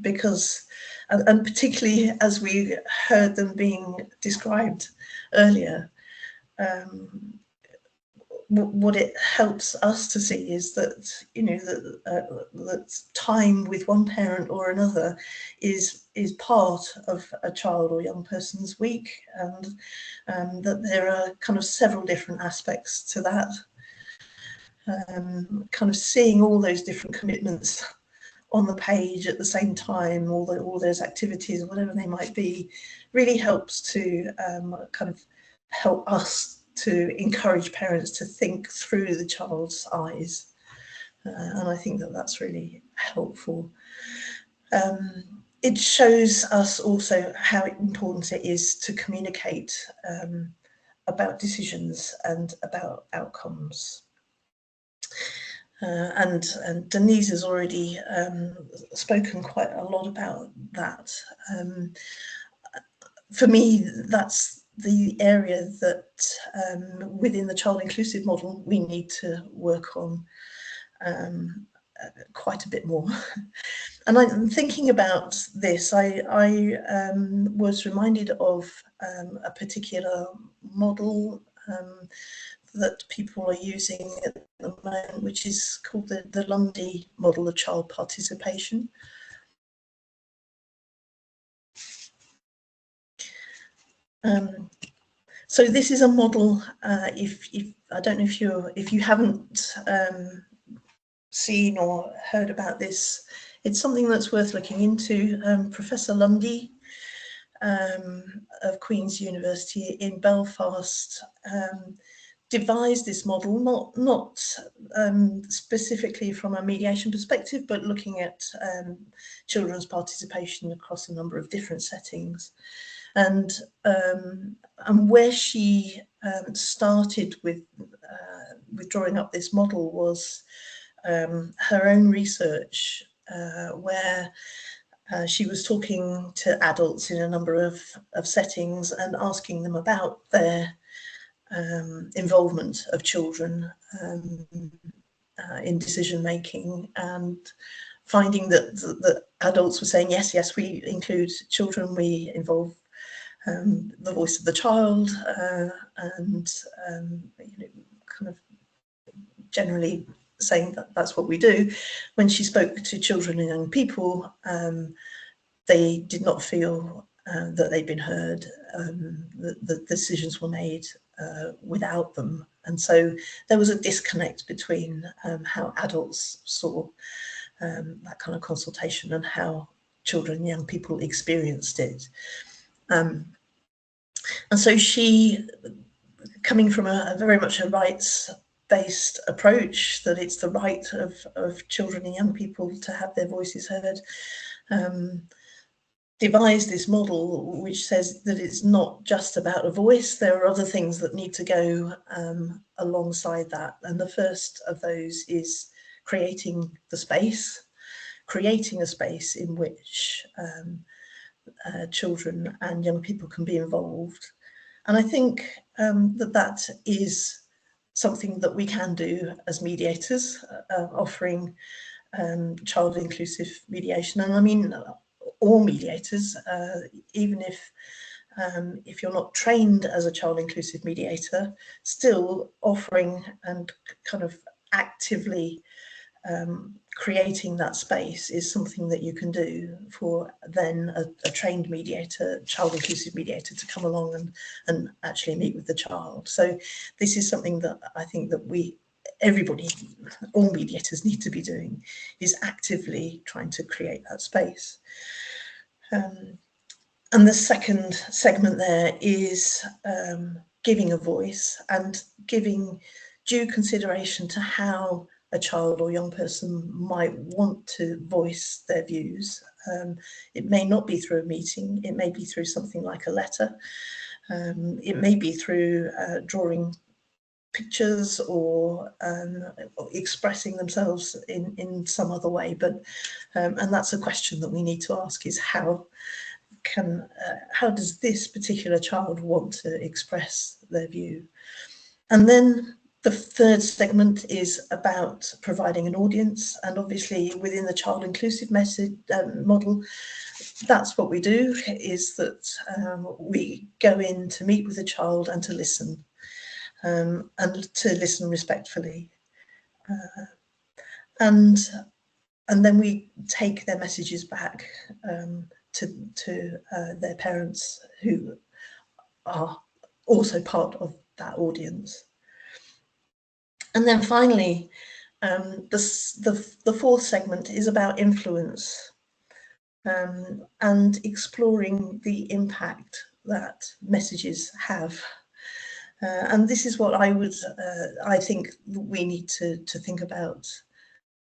because, and particularly as we heard them being described earlier, what it helps us to see is that, you know, that time with one parent or another is part of a child or young person's week, and that there are kind of several different aspects to that. Kind of seeing all those different commitments on the page at the same time, all those activities, whatever they might be, really helps to kind of help us to encourage parents to think through the child's eyes. And I think that that's really helpful. It shows us also how important it is to communicate about decisions and about outcomes. And Denise has already spoken quite a lot about that. For me, that's the area that within the child inclusive model we need to work on quite a bit more. And I'm thinking about this, I was reminded of a particular model that people are using at the moment, which is called the Lundy model of child participation. So this is a model. If I don't know if you haven't seen or heard about this, it's something that's worth looking into. Professor Lundy of Queen's University in Belfast devised this model, not specifically from a mediation perspective, but looking at children's participation across a number of different settings. And where she started with drawing up this model was her own research, where she was talking to adults in a number of settings and asking them about their involvement of children in decision making, and finding that adults were saying yes, we include children, we involve the voice of the child, and you know, kind of generally saying that that's what we do. When she spoke to children and young people, they did not feel that they'd been heard. The decisions were made without them, and so there was a disconnect between how adults saw that kind of consultation and how children and young people experienced it. And so she, coming from a very much a rights-based approach, that it's the right of children and young people to have their voices heard, devised this model which says that it's not just about a voice. There are other things that need to go alongside that. And the first of those is creating the space, creating a space in which children and young people can be involved. And I think that is something that we can do as mediators, offering child inclusive mediation. And I mean, all mediators, even if you're not trained as a child inclusive mediator, still offering and kind of actively creating that space is something that you can do for then a trained mediator, child inclusive mediator, to come along and actually meet with the child. So this is something that I think that everybody, all mediators need to be doing, is actively trying to create that space. And the second segment there is giving a voice and giving due consideration to how a child or young person might want to voice their views. It may not be through a meeting, it may be through something like a letter, it may be through drawing pictures or expressing themselves in some other way, but and that's a question that we need to ask, is how does this particular child want to express their view? And then the third segment is about providing an audience, and obviously within the child inclusive model, that's what we do, is that we go in to meet with the child and to listen, and to listen respectfully, and then we take their messages back to their parents, who are also part of that audience. And then finally, the fourth segment is about influence, and exploring the impact that messages have. And this is what I think we need to think about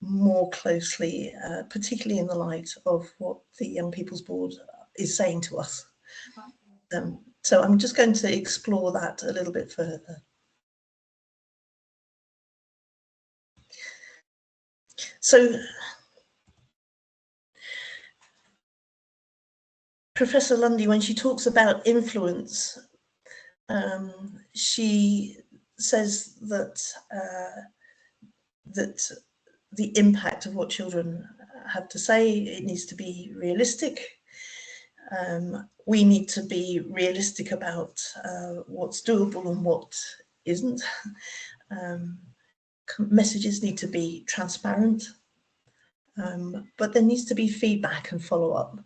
more closely, particularly in the light of what the Young People's Board is saying to us. So I'm just going to explore that a little bit further. So Professor Lundy, when she talks about influence, she says that that the impact of what children have to say, it needs to be realistic. We need to be realistic about what's doable and what isn't. Messages need to be transparent, but there needs to be feedback and follow-up.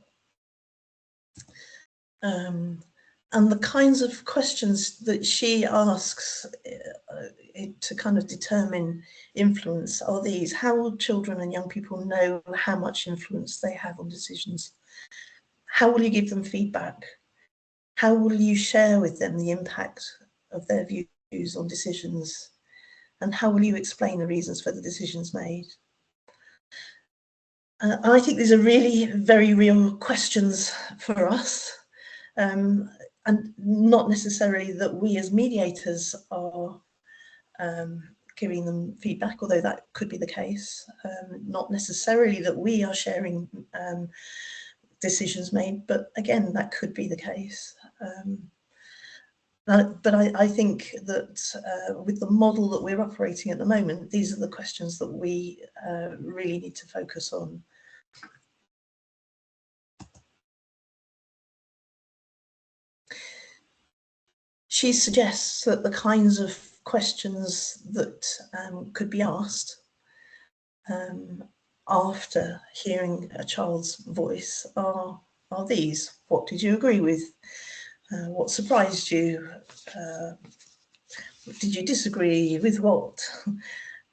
And the kinds of questions that she asks to kind of determine influence are these: how will children and young people know how much influence they have on decisions? How will you give them feedback? How will you share with them the impact of their views on decisions? And how will you explain the reasons for the decisions made? I think these are really very real questions for us, and not necessarily that we as mediators are giving them feedback, although that could be the case. Not necessarily that we are sharing decisions made, but again, that could be the case. But I think that with the model that we're operating at the moment, these are the questions that we really need to focus on. She suggests that the kinds of questions that could be asked after hearing a child's voice are these: what did you agree with? What surprised you? Did you disagree with what?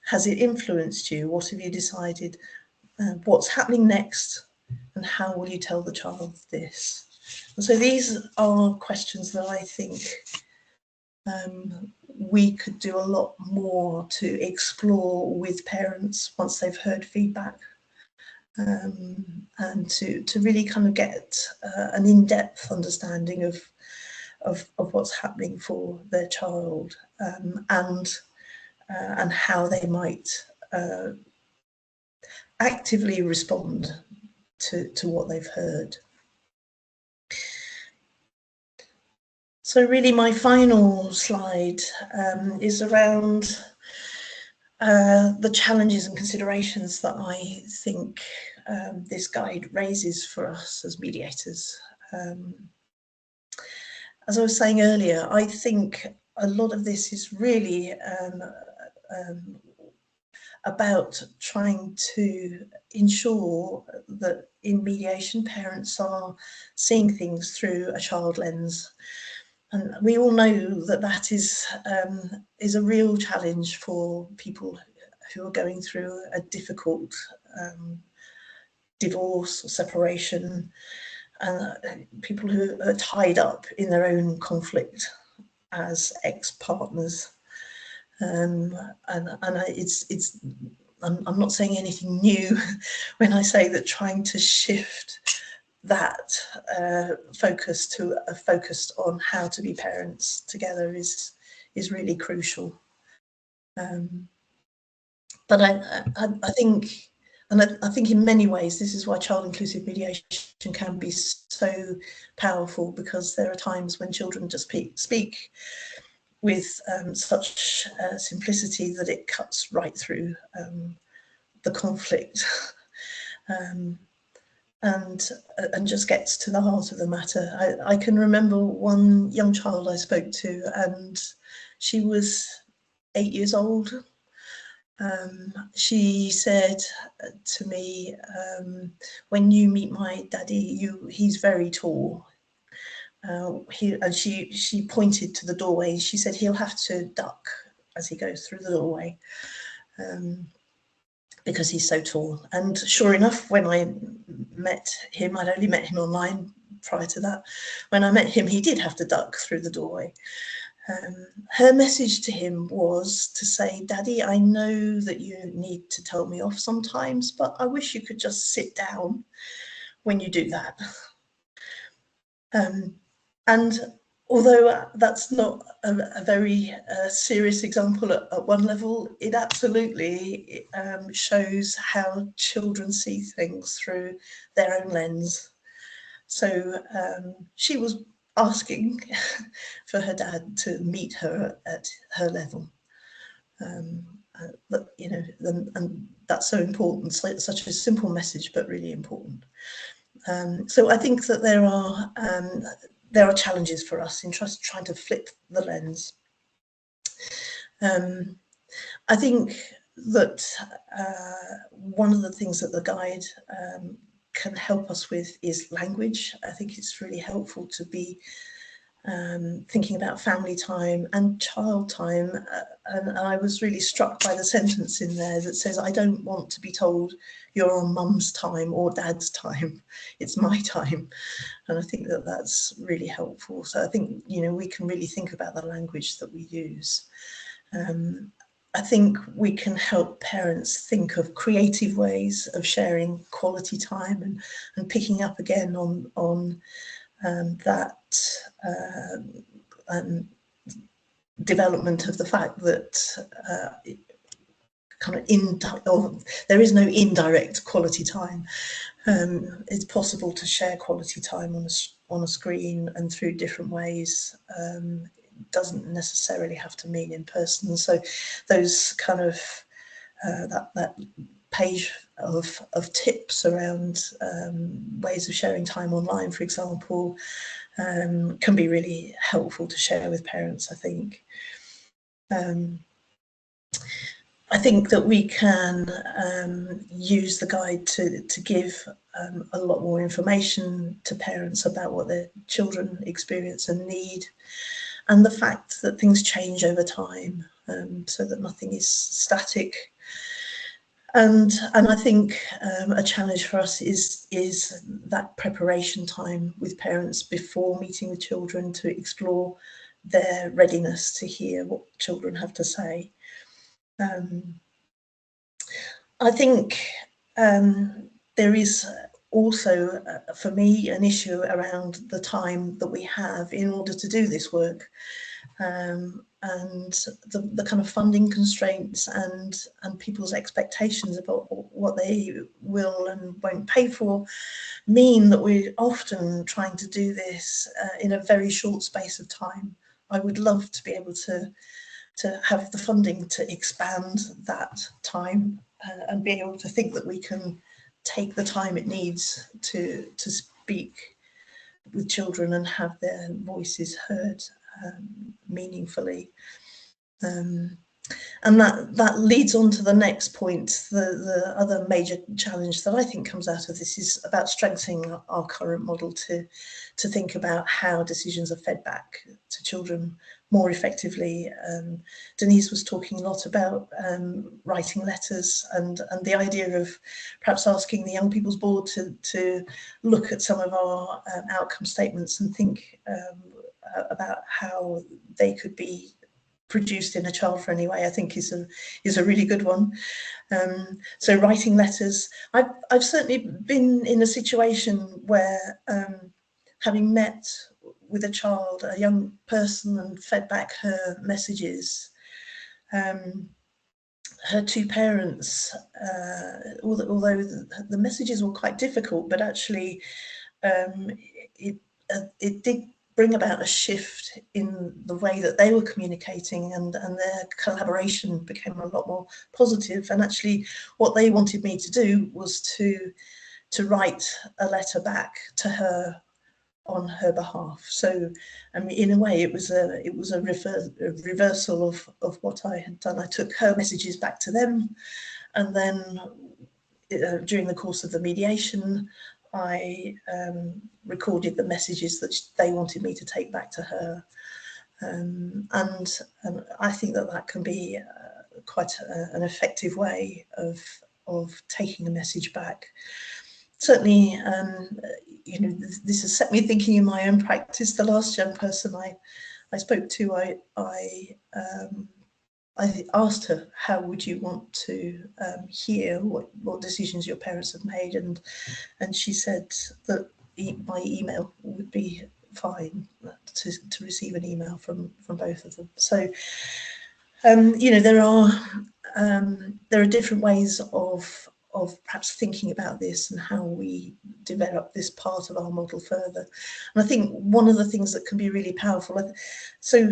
Has it influenced you? What have you decided? What's happening next? And how will you tell the child this? And so these are questions that I think we could do a lot more to explore with parents once they've heard feedback and to really kind of get an in-depth understanding of what's happening for their child, and how they might actively respond to what they've heard. So really my final slide is around the challenges and considerations that I think this guide raises for us as mediators. As I was saying earlier, I think a lot of this is really about trying to ensure that in mediation parents are seeing things through a child lens. And we all know that that is a real challenge for people who are going through a difficult divorce or separation, and people who are tied up in their own conflict as ex-partners. And I'm not saying anything new when I say that trying to shift that focus to a focus on how to be parents together is really crucial. But I think, and I think in many ways this is why child inclusive mediation can be so powerful, because there are times when children just speak with such simplicity that it cuts right through the conflict. And just gets to the heart of the matter. I can remember one young child I spoke to, and she was 8 years old. She said to me, when you meet my daddy, he's very tall. And she pointed to the doorway. She said he'll have to duck as he goes through the doorway. Because he's so tall. And sure enough, when I met him, I'd only met him online prior to that. When I met him, he did have to duck through the doorway. Her message to him was to say, Daddy, I know that you need to tell me off sometimes, but I wish you could just sit down when you do that. And although that's not a very serious example at one level, it absolutely shows how children see things through their own lens. So she was asking for her dad to meet her at her level. But, you know, and that's so important. So it's such a simple message, but really important. So I think that there are challenges for us in just trying to flip the lens. I think that one of the things that the guide can help us with is language. I think it's really helpful to be thinking about family time and child time. And I was really struck by the sentence in there that says, I don't want to be told you're on mum's time or dad's time. It's my time. And I think that that's really helpful. So I think, you know, we can really think about the language that we use. I think we can help parents think of creative ways of sharing quality time and picking up again on that development of the fact that there is no indirect quality time. It's possible to share quality time on a screen and through different ways. It doesn't necessarily have to mean in person. So those kind of that page of tips around ways of sharing time online, for example, can be really helpful to share with parents, I think. I think that we can use the guide to give a lot more information to parents about what their children experience and need, and the fact that things change over time, so that nothing is static. And I think a challenge for us is that preparation time with parents before meeting with children to explore their readiness to hear what children have to say. I think there is also, for me, an issue around the time that we have in order to do this work, and the kind of funding constraints and people's expectations about what they will and won't pay for mean that we're often trying to do this in a very short space of time. I would love to be able to have the funding to expand that time and be able to think that we can take the time it needs to speak with children and have their voices heard meaningfully. And that leads on to the next point. The other major challenge that I think comes out of this is about strengthening our current model to think about how decisions are fed back to children more effectively. Denise was talking a lot about writing letters and the idea of perhaps asking the Young People's Board to look at some of our outcome statements and think about how they could be produced in a child-friendly way, I think is a really good one. So writing letters. I've certainly been in a situation where, having met with a child, a young person, and fed back her messages, her two parents, although the messages were quite difficult, but actually it did bring about a shift in the way that they were communicating, and their collaboration became a lot more positive. And actually what they wanted me to do was to write a letter back to her on her behalf. So I mean, in a way it was a reversal of what I had done. I took her messages back to them, and then during the course of the mediation I recorded the messages that they wanted me to take back to her, and I think that can be quite an effective way of taking a message back. Certainly, you know, this has set me thinking in my own practice. The last young person I spoke to, I asked her, how would you want to hear what decisions your parents have made, and she said that my email would be fine, to receive an email from both of them. So you know, there are different ways of perhaps thinking about this and how we develop this part of our model further. And I think one of the things that can be really powerful, so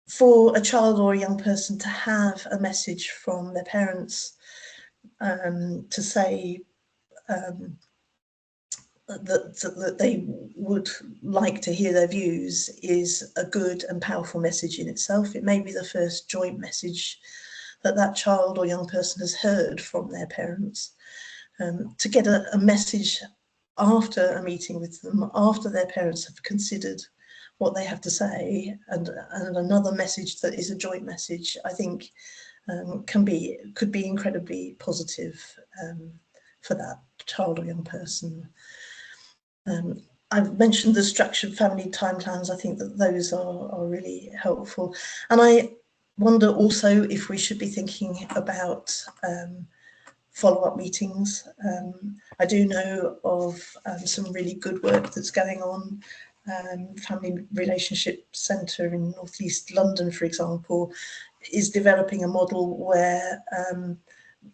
for a child or a young person to have a message from their parents to say that they would like to hear their views is a good and powerful message in itself. It may be the first joint message that child or young person has heard from their parents. To get a message after a meeting with them, after their parents have considered what they have to say, and another message that is a joint message, I think could be incredibly positive for that child or young person. I've mentioned the structured family time plans. I think that those are really helpful. And I wonder also if we should be thinking about follow-up meetings. I do know of some really good work that's going on. Family Relationship Centre in North East London, for example, is developing a model where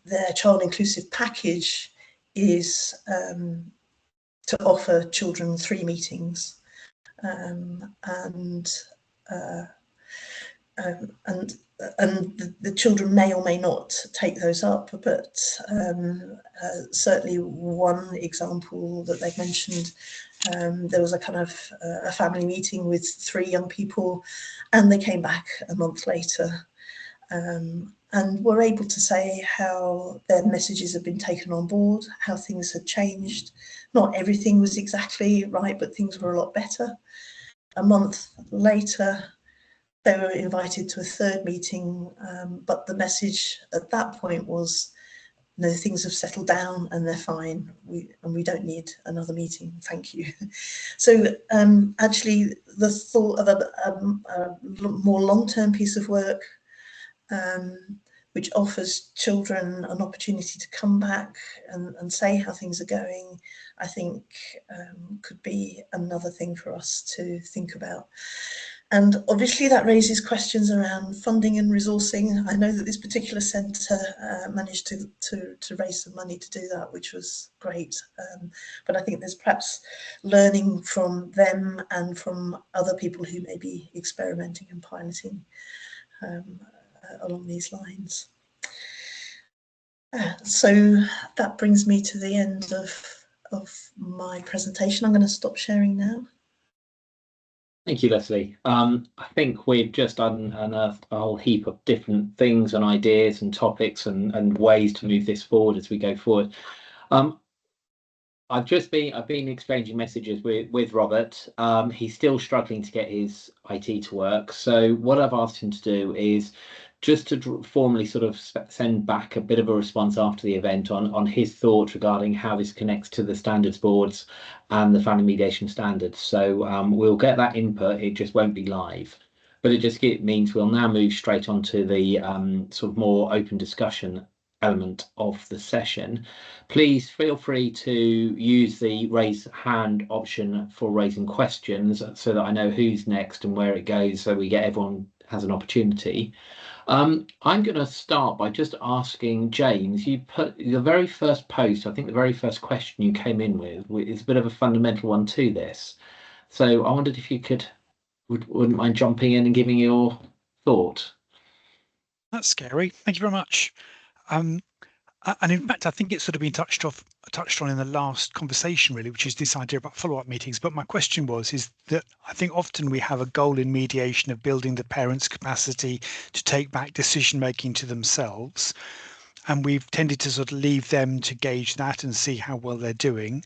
their child inclusive package is to offer children 3 meetings, and the children may or may not take those up, but certainly one example that they've mentioned, there was a kind of a family meeting with 3 young people, and they came back a month later and were able to say how their messages had been taken on board, how things had changed. Not everything was exactly right, but things were a lot better. A month later, they were invited to a 3rd meeting, but the message at that point was, no, things have settled down and they're fine. We don't need another meeting, thank you. So actually, the thought of a more long-term piece of work which offers children an opportunity to come back and say how things are going, I think could be another thing for us to think about. And obviously that raises questions around funding and resourcing. I know that this particular centre managed to raise some money to do that, which was great. But I think there's perhaps learning from them and from other people who may be experimenting and piloting along these lines. So that brings me to the end of my presentation. I'm going to stop sharing now. Thank you, Leslie. I think we've just unearthed a whole heap of different things and ideas and topics and ways to move this forward as we go forward. I've been exchanging messages with Robert. He's still struggling to get his IT to work. So what I've asked him to do is just to formally sort of send back a bit of a response after the event on his thoughts regarding how this connects to the standards boards and the family mediation standards. So we'll get that input. It just won't be live, but it just means we'll now move straight onto the sort of more open discussion element of the session. Please feel free to use the raise hand option for raising questions so that I know who's next and where it goes, so we get everyone has an opportunity. I'm going to start by just asking James, you put the very first post, I think the very first question you came in with is a bit of a fundamental one to this. So I wondered if you wouldn't mind jumping in and giving your thought. That's scary. Thank you very much. And in fact, I think it's sort of been touched on in the last conversation, really, which is this idea about follow-up meetings. But my question is that I think often we have a goal in mediation of building the parents' capacity to take back decision-making to themselves. And we've tended to sort of leave them to gauge that and see how well they're doing.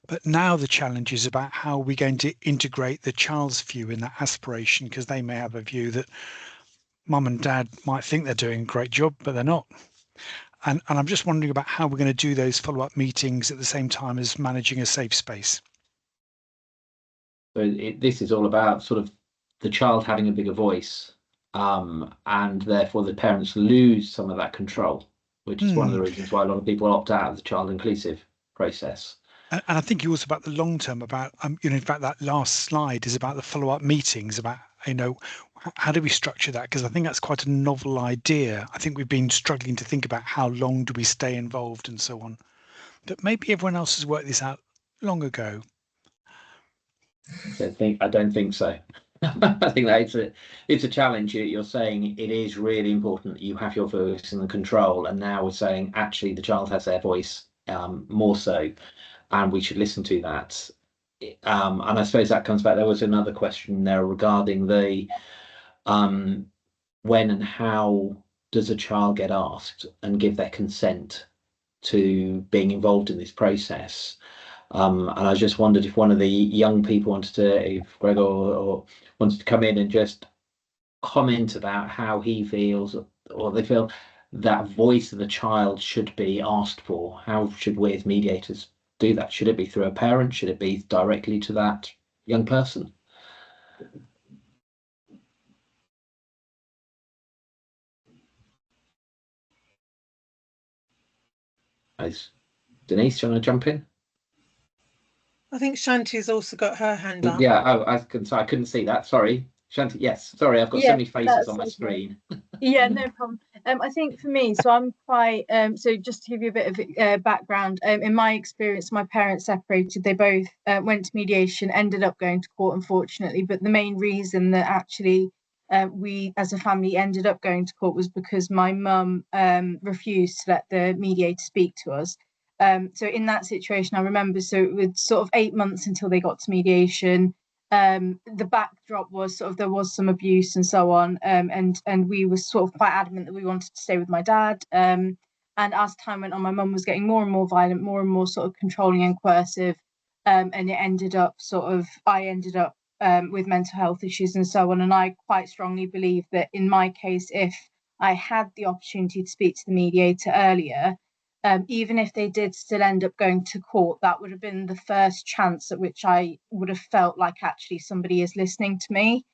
But now the challenge is about how we're going to integrate the child's view in that aspiration, because they may have a view that mum and dad might think they're doing a great job, but they're not. And I'm just wondering about how we're going to do those follow-up meetings at the same time as managing a safe space. So this is all about sort of the child having a bigger voice, and therefore the parents lose some of that control, which is one of the reasons why a lot of people opt out of the child inclusive process. And I think you also about the long term, about in fact that last slide is about the follow-up meetings, about how do we structure that? Because I think that's quite a novel idea. I think we've been struggling to think about how long do we stay involved and so on. But maybe everyone else has worked this out long ago. I don't think so. I think that it's a challenge. You're saying it is really important that you have your voice in the control, and now we're saying actually the child has their voice more so, and we should listen to that. And I suppose that comes back. There was another question there regarding the when and how does a child get asked and give their consent to being involved in this process. And I just wondered if one of the young people wanted to, if Gregor or wanted to come in and just comment about how he feels or they feel that voice of the child should be asked for. How should we as mediators do that? Should it be through a parent? Should it be directly to that young person? Denise, do you want to jump in? I think Shanti's also got her hand up. Yeah, I couldn't see that. Sorry. Shanti, yes. Sorry, I've got so many faces on my screen. Yeah, no problem. I think for me, so I'm quite, so just to give you a bit of background, in my experience, my parents separated. They both went to mediation, ended up going to court, unfortunately. But the main reason that actually we as a family ended up going to court was because my mum refused to let the mediator speak to us. So in that situation, I remember, so it was sort of 8 months until they got to mediation. The backdrop was sort of there was some abuse and so on, and we were sort of quite adamant that we wanted to stay with my dad. And as time went on, my mum was getting more and more violent, more and more sort of controlling and coercive, and it ended up I ended up with mental health issues and so on. And I quite strongly believe that in my case, if I had the opportunity to speak to the mediator earlier, even if they did still end up going to court, that would have been the first chance at which I would have felt like actually somebody is listening to me.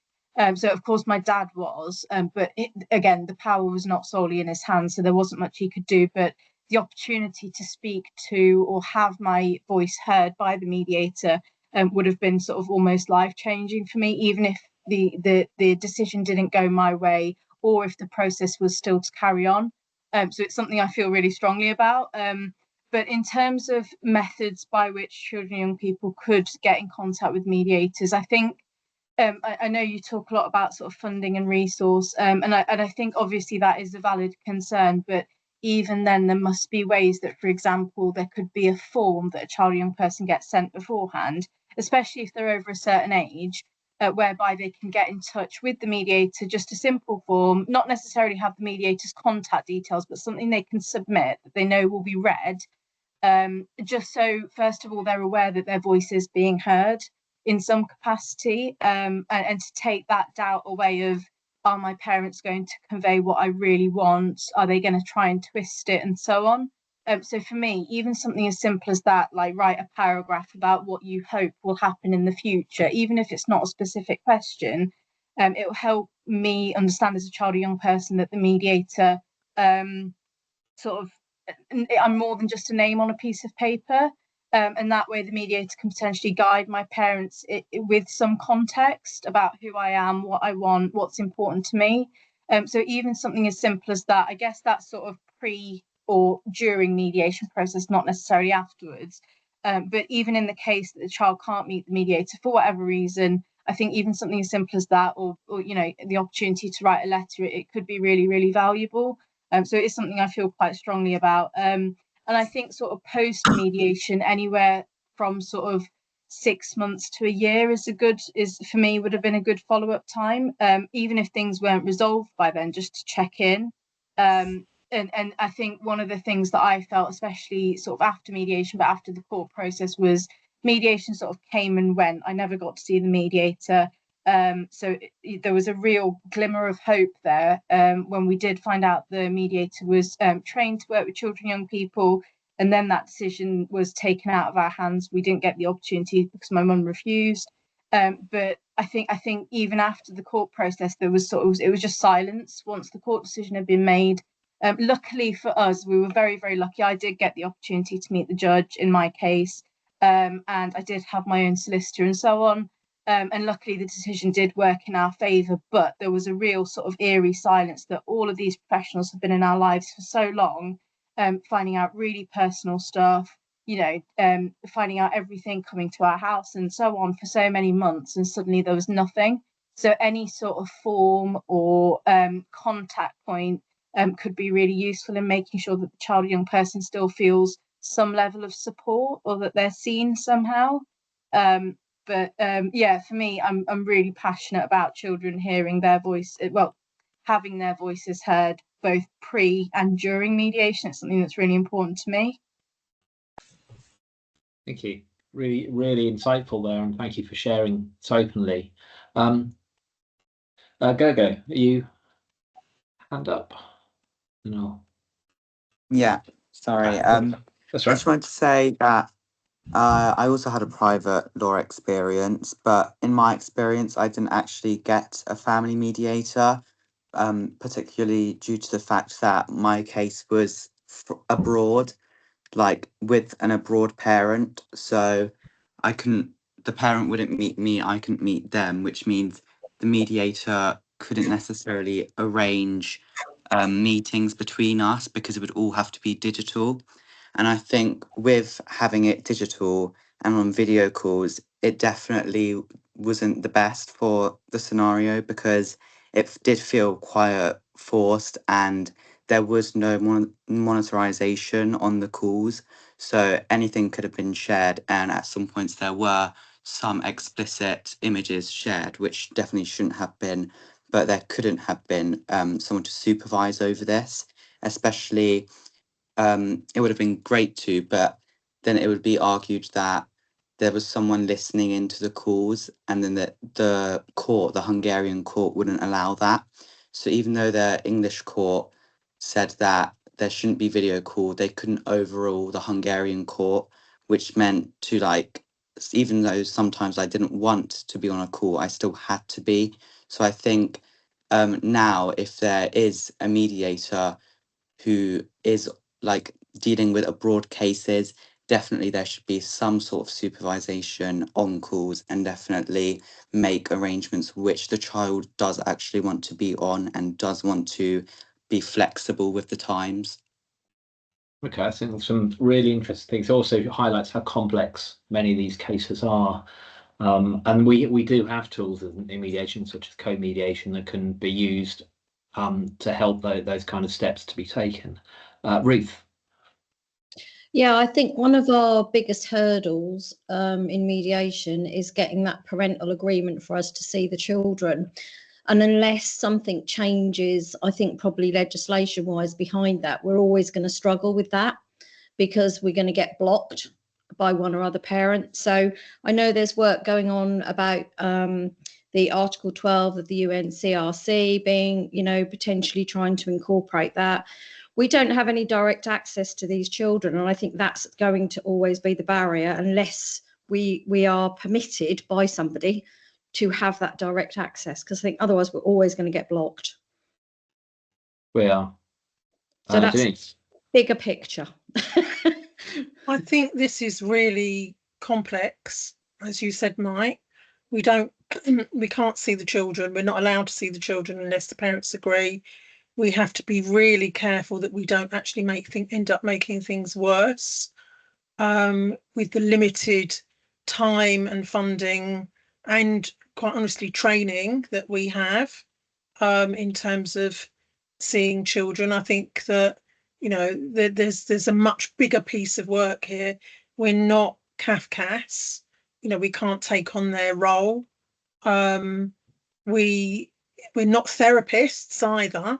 So of course my dad was, but again, the power was not solely in his hands, so there wasn't much he could do. But the opportunity to speak to or have my voice heard by the mediator would have been sort of almost life-changing for me, even if the decision didn't go my way, or if the process was still to carry on. So it's something I feel really strongly about. But in terms of methods by which children and young people could get in contact with mediators, I think I know you talk a lot about sort of funding and resource, and I think obviously that is a valid concern, but even then there must be ways that, for example, there could be a form that a child or young person gets sent beforehand, especially if they're over a certain age, whereby they can get in touch with the mediator, just a simple form, not necessarily have the mediator's contact details, but something they can submit that they know will be read, just so, first of all, they're aware that their voice is being heard in some capacity, and to take that doubt away of, are my parents going to convey what I really want? Are they going to try and twist it, and so on? So for me, even something as simple as that, like write a paragraph about what you hope will happen in the future, even if it's not a specific question, it will help me understand as a child or young person that the mediator sort of, I'm more than just a name on a piece of paper. And that way the mediator can potentially guide my parents with some context about who I am, what I want, what's important to me. So even something as simple as that, I guess that's sort of pre or during mediation process, not necessarily afterwards. But even in the case that the child can't meet the mediator for whatever reason, I think even something as simple as that, or you know, the opportunity to write a letter, it could be really, really valuable. So it is something I feel quite strongly about. And I think sort of post mediation, anywhere from sort of 6 months to a year is for me, would have been a good follow-up time. Even if things weren't resolved by then, just to check in. And I think one of the things that I felt, especially sort of after mediation, but after the court process, was mediation sort of came and went. I never got to see the mediator. So there was a real glimmer of hope there when we did find out the mediator was trained to work with children and young people, and then that decision was taken out of our hands. We didn't get the opportunity because my mum refused. But I think even after the court process, there was it was just silence once the court decision had been made. Luckily for us, we were very, very lucky. I did get the opportunity to meet the judge in my case, and I did have my own solicitor and so on. And luckily the decision did work in our favour, but there was a real sort of eerie silence that all of these professionals have been in our lives for so long, finding out really personal stuff, you know, finding out everything, coming to our house and so on for so many months, and suddenly there was nothing. So any sort of form or contact point could be really useful in making sure that the child or young person still feels some level of support, or that they're seen somehow. But yeah, for me, I'm really passionate about children hearing their voice, well, having their voices heard both pre and during mediation. It's something that's really important to me. Thank you. Really, really insightful there, and thank you for sharing so openly. Gogo, are you hand up? No. Yeah, sorry. That's right. I just wanted to say that I also had a private law experience, but in my experience, I didn't actually get a family mediator, particularly due to the fact that my case was abroad, like with an abroad parent. So the parent wouldn't meet me, I couldn't meet them, which means the mediator couldn't necessarily arrange meetings between us because it would all have to be digital. And I think with having it digital and on video calls, it definitely wasn't the best for the scenario, because it did feel quite forced and there was no monetization on the calls. So anything could have been shared. And at some points, there were some explicit images shared, which definitely shouldn't have been. But there couldn't have been someone to supervise over this, especially. It would have been great to, but then it would be argued that there was someone listening into the calls, and then the court, the Hungarian court, wouldn't allow that. So even though the English court said that there shouldn't be video call, they couldn't overrule the Hungarian court, which meant to, like, even though sometimes I didn't want to be on a call, I still had to be. So I think now, if there is a mediator who is like dealing with abroad cases, definitely there should be some sort of supervision on calls, and definitely make arrangements which the child does actually want to be on and does want to be flexible with the times. Okay, I think some really interesting things. It also highlights how complex many of these cases are. And we do have tools in mediation, such as co-mediation, that can be used to help those kind of steps to be taken. Ruth. Yeah, I think one of our biggest hurdles in mediation is getting that parental agreement for us to see the children. And unless something changes, I think probably legislation-wise behind that, we're always going to struggle with that, because we're going to get blocked by one or other parent. So I know there's work going on about the Article 12 of the UNCRC being, potentially trying to incorporate that. We don't have any direct access to these children, and I think that's going to always be the barrier unless we are permitted by somebody to have that direct access, because I think otherwise we're always going to get blocked. We are. So that's Denise. Bigger picture. I think this is really complex, as you said, Mike. We can't see the children. We're not allowed to see the children unless the parents agree. We have to be really careful that we don't actually end up making things worse with the limited time and funding and, quite honestly, training that we have in terms of seeing children. I think that there's a much bigger piece of work here. We're not CAFCAS, we can't take on their role. We're not therapists either,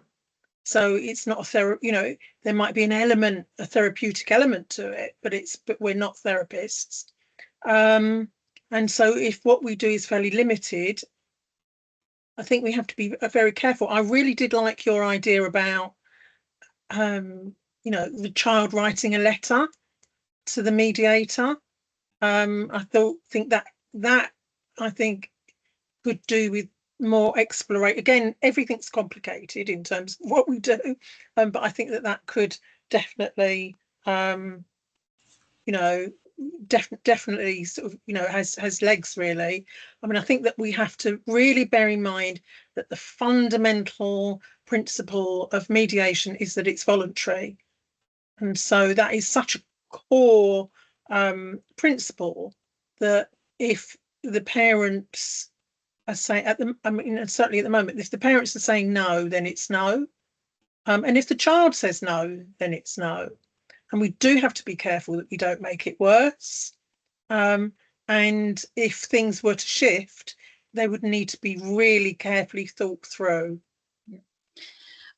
so it's not there might be a therapeutic element to it, but we're not therapists. And so if what we do is fairly limited, I think we have to be very careful. I really did like your idea about the child writing a letter to the mediator. I think that I think could do with more exploration. Again, everything's complicated in terms of what we do, but I think that could definitely definitely sort of has legs, really. I mean, I think that we have to really bear in mind that the fundamental principle of mediation is that it's voluntary, and so that is such a core principle that if the parents are saying certainly at the moment, if the parents are saying no, then it's no, and if the child says no, then it's no. And we do have to be careful that we don't make it worse. And if things were to shift, they would need to be really carefully thought through.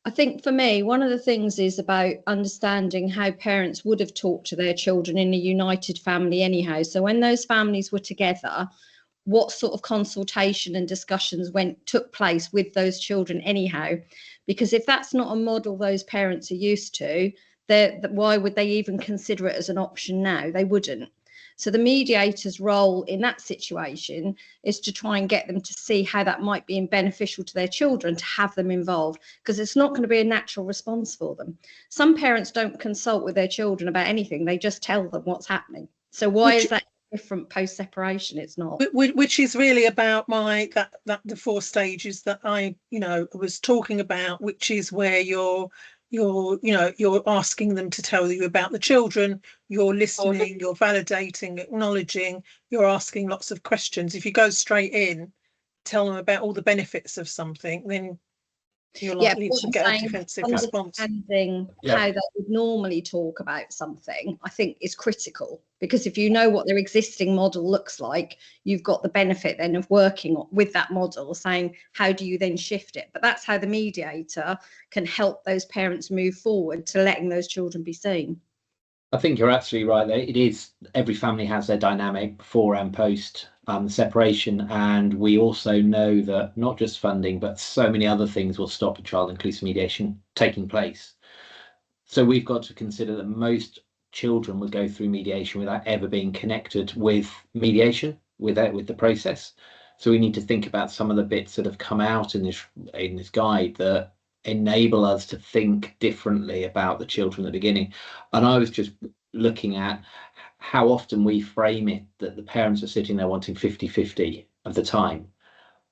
I think for me, one of the things is about understanding how parents would have talked to their children in a united family anyhow. So when those families were together, what sort of consultation and discussions took place with those children anyhow? Because if that's not a model those parents are used to, why would they even consider it as an option now? They wouldn't. So the mediator's role in that situation is to try and get them to see how that might be beneficial to their children, to have them involved, because it's not going to be a natural response for them. Some parents don't consult with their children about anything. They just tell them what's happening. So why is that different post-separation? It's not. Which is really about the 4 stages that I was talking about, which is where you're asking them to tell you about the children, you're listening, you're validating, acknowledging, you're asking lots of questions. If you go straight in, tell them about all the benefits of something, then you're likely to get a defensive response. Understanding how they would normally talk about something, I think, is critical, because if you know what their existing model looks like, you've got the benefit then of working with that model, saying how do you then shift it. But that's how the mediator can help those parents move forward to letting those children be seen. I think you're absolutely right there. It is, every family has their dynamic before and post separation, and we also know that not just funding but so many other things will stop a child inclusive mediation taking place. So we've got to consider that most children would go through mediation without ever being connected with mediation, with the process. So we need to think about some of the bits that have come out in this guide that enable us to think differently about the children at the beginning. And I was just looking at how often we frame it that the parents are sitting there wanting 50-50 of the time,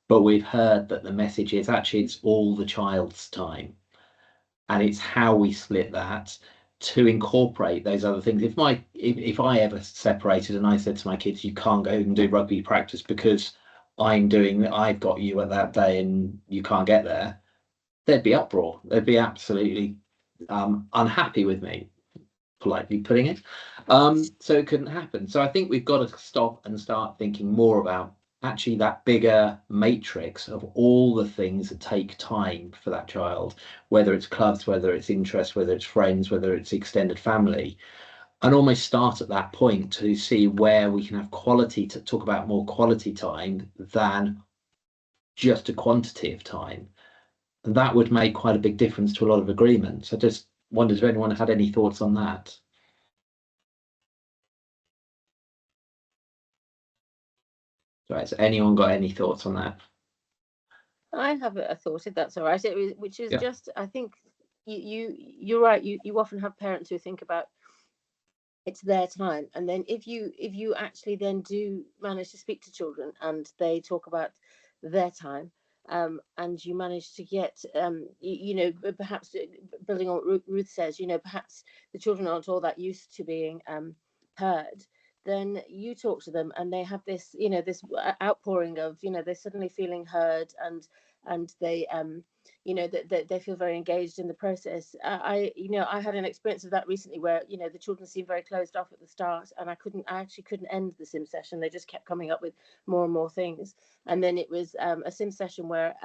but we've heard that the message is actually it's all the child's time, and it's how we split that to incorporate those other things. If I ever separated and I said to my kids, you can't go and do rugby practice because I've got you at that day and you can't get there, there'd be uproar. They'd be absolutely unhappy with me, politely putting it. So it couldn't happen. So I think we've got to stop and start thinking more about actually that bigger matrix of all the things that take time for that child, whether it's clubs, whether it's interest, whether it's friends, whether it's extended family, and almost start at that point to see where we can have quality, to talk about more quality time than just a quantity of time. And that would make quite a big difference to a lot of agreements. I just wondered if anyone had any thoughts on that. Right, has anyone got any thoughts on that? I have a thought, if that's all right, which is just, I think you're right. You often have parents who think about it's their time, and then if you actually then do manage to speak to children and they talk about their time, and you manage to get, perhaps building on what Ruth says, perhaps the children aren't all that used to being heard. Then you talk to them and they have this, this outpouring of, they're suddenly feeling heard, and they, they feel very engaged in the process. I had an experience of that recently where, the children seemed very closed off at the start, and I actually couldn't end the sim session. They just kept coming up with more and more things. And then it was a sim session where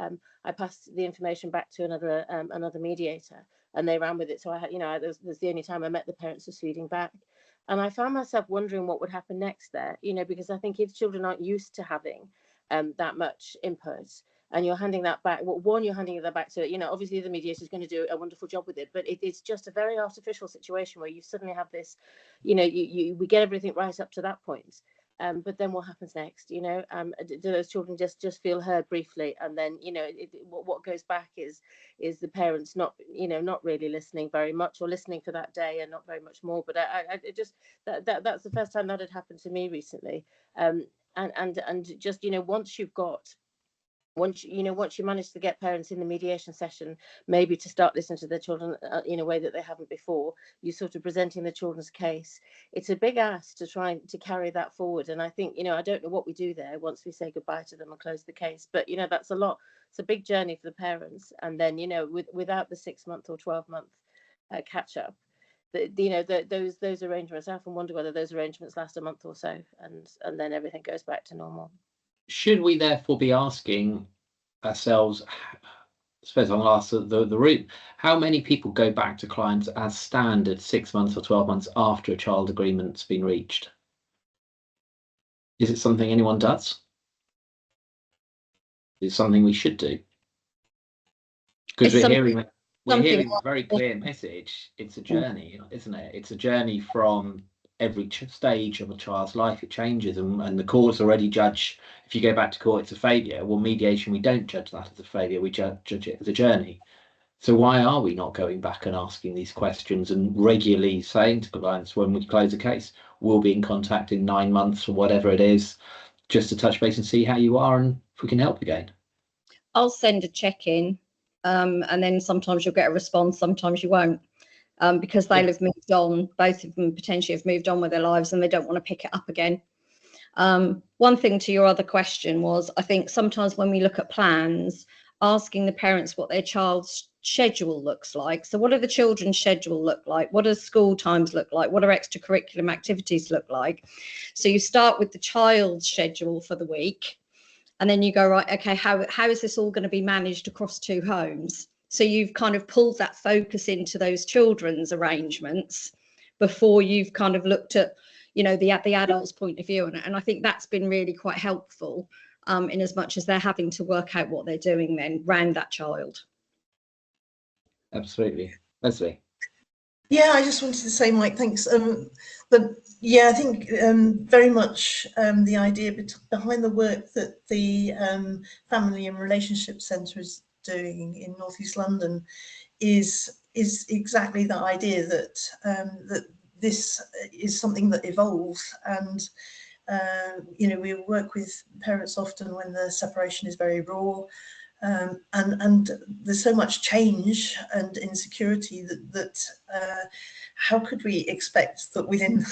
I passed the information back to another mediator, and they ran with it. So I had, that was the only time I met the parents was feeding back. And I found myself wondering what would happen next there, because I think if children aren't used to having that much input, and you're handing that back, you're handing that back to, obviously the mediator is going to do a wonderful job with it, but it's just a very artificial situation where you suddenly have this, we get everything right up to that point. But then what happens next? Do those children just feel heard briefly, and then what goes back is the parents not really listening very much, or listening for that day and not very much more. But I just that's the first time that had happened to me recently. And just once you manage to get parents in the mediation session, maybe to start listening to their children in a way that they haven't before, you sort of presenting the children's case. It's a big ask to try to carry that forward. And I think, I don't know what we do there once we say goodbye to them and close the case, but that's a lot. It's a big journey for the parents. And then, without the 6-month or 12-month catch up, those arrangements, I often wonder whether those arrangements last a month or so, and then everything goes back to normal. Should we therefore be asking ourselves, I suppose I'll ask the route, how many people go back to clients as standard 6 months or 12 months after a child agreement's been reached? Is it something anyone does? Is it something we should do? Because we're hearing a very clear message. It's a journey, isn't it? It's a journey from every stage of a child's life. It changes, and the courts already judge, if you go back to court, it's a failure. Well, mediation, we don't judge that as a failure, we judge it as a journey. So why are we not going back and asking these questions and regularly saying to clients, when we close a case, we'll be in contact in 9 months or whatever it is, just to touch base and see how you are and if we can help again? I'll send a check-in, and then sometimes you'll get a response, sometimes you won't. Because they'll have moved on, both of them potentially have moved on with their lives, and they don't want to pick it up again. One thing to your other question was, I think sometimes when we look at plans, asking the parents what their child's schedule looks like. So what do the children's schedule look like? What do school times look like? What do extracurriculum activities look like? So you start with the child's schedule for the week, and then you go, right, okay, how is this all going to be managed across 2 homes? So you've kind of pulled that focus into those children's arrangements before you've kind of looked at, the adult's point of view. And I think that's been really quite helpful, in as much as they're having to work out what they're doing then around that child. Absolutely. Leslie? Yeah, I just wanted to say, Mike, thanks. But yeah, I think very much the idea behind the work that the Family and Relationship Centre is doing in North East London is exactly the idea that that this is something that evolves, and you know, we work with parents often when the separation is very raw. And there's so much change and insecurity that how could we expect that within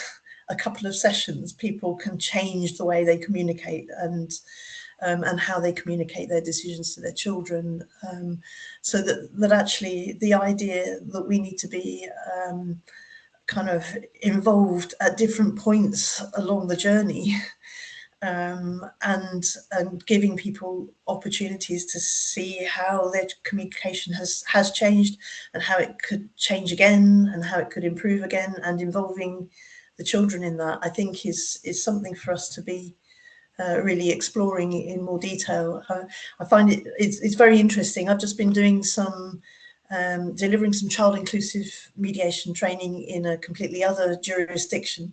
a couple of sessions people can change the way they communicate and how they communicate their decisions to their children, so that actually the idea that we need to be kind of involved at different points along the journey, and giving people opportunities to see how their communication has changed and how it could change again and how it could improve again, and involving the children in that, I think is something for us to be really exploring in more detail. I find it's very interesting. I've just been doing some delivering some child inclusive mediation training in a completely other jurisdiction,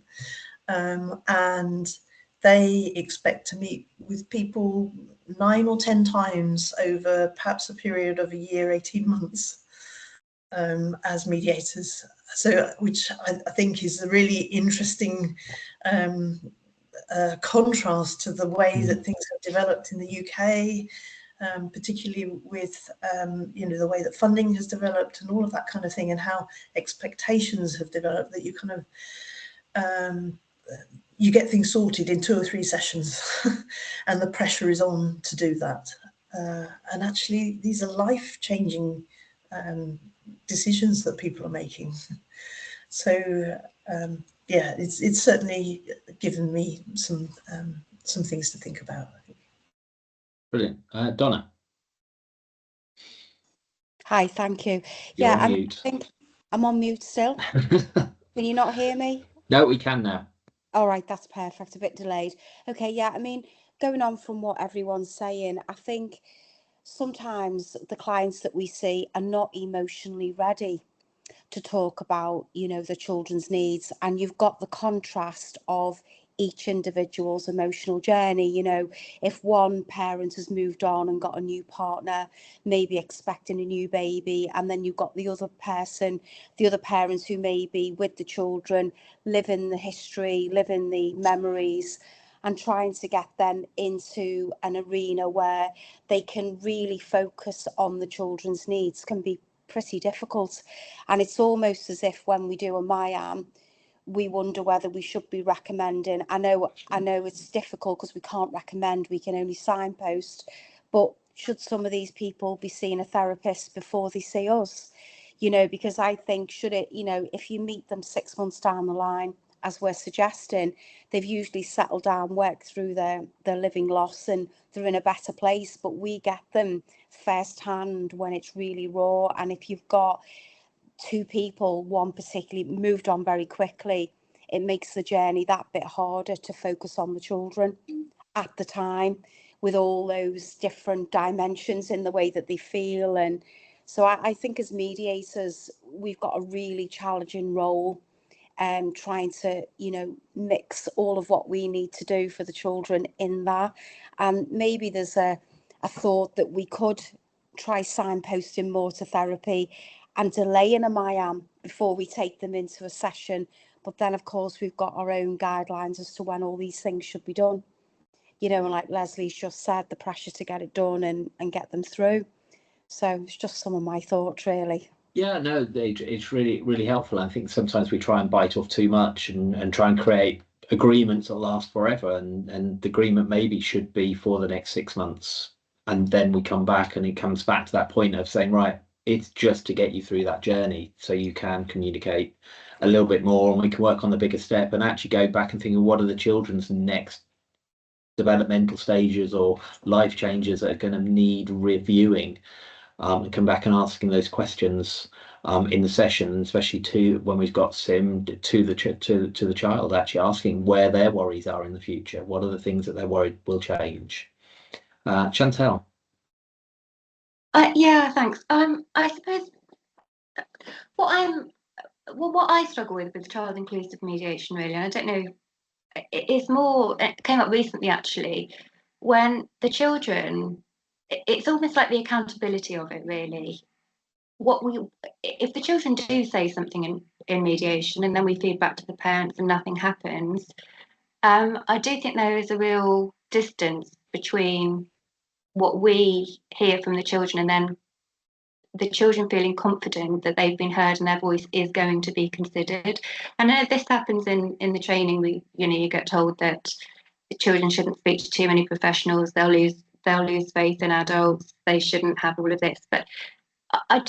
and they expect to meet with people 9 or 10 times over perhaps a period of a year, 18 months, as mediators. So, which I think is a really interesting contrast to the way that things have developed in the UK, particularly with you know, the way that funding has developed and all of that kind of thing, and how expectations have developed, that you kind of you get things sorted in 2 or 3 sessions and the pressure is on to do that. And actually these are life-changing decisions that people are making. So yeah, it's certainly given me some things to think about, I think. Brilliant. Donna. Hi, thank you. You're yeah, on mute. I think I'm on mute still. Can you not hear me? No, we can now. All right, that's perfect. A bit delayed. Okay, yeah, I mean, going on from what everyone's saying, I think sometimes the clients that we see are not emotionally ready to talk about, you know, the children's needs, and you've got the contrast of each individual's emotional journey. You know, if one parent has moved on and got a new partner, maybe expecting a new baby, and then you've got the other person, the other parents who may be with the children, living the history, living the memories, and trying to get them into an arena where they can really focus on the children's needs can be pretty difficult. And it's almost as if when we do a MyAM, we wonder whether we should be recommending. I know it's difficult because we can't recommend, we can only signpost, but should some of these people be seeing a therapist before they see us? You know, because I think, should it, you know, if you meet them 6 months down the line, as we're suggesting, they've usually settled down, worked through their living loss, and they're in a better place. But we get them firsthand when it's really raw. And if you've got 2 people, one particularly moved on very quickly, it makes the journey that bit harder to focus on the children at the time, with all those different dimensions in the way that they feel. And so I think as mediators, we've got a really challenging role, trying to, you know, mix all of what we need to do for the children in that. And maybe there's a thought that we could try signposting more to therapy and delaying a MyAM before we take them into a session. But then, of course, we've got our own guidelines as to when all these things should be done. You know, and like Leslie's just said, the pressure to get it done and get them through. So it's just some of my thoughts, really. Yeah, no, it's really, really helpful. I think sometimes we try and bite off too much and try and create agreements that last forever. And the agreement maybe should be for the next 6 months. And then we come back and it comes back to that point of saying, right, it's just to get you through that journey so you can communicate a little bit more and we can work on the bigger step and actually go back and think of what are the children's next developmental stages or life changes that are going to need reviewing. And come back and asking those questions in the session, especially when we've got Sim to the child, actually asking where their worries are in the future. What are the things that they're worried will change? Chantel. Yeah, thanks. I suppose what well, what I struggle with child inclusive mediation, really, and I don't know, it's more, it came up recently actually, when the children, it's almost like the accountability of it, really. If the children do say something in mediation and then we feed back to the parents and nothing happens, I do think there is a real distance between what we hear from the children and then the children feeling confident that they've been heard and their voice is going to be considered. And this happens in the training. You get told that the children shouldn't speak to too many professionals. They'll lose faith in adults. They shouldn't have all of this. But I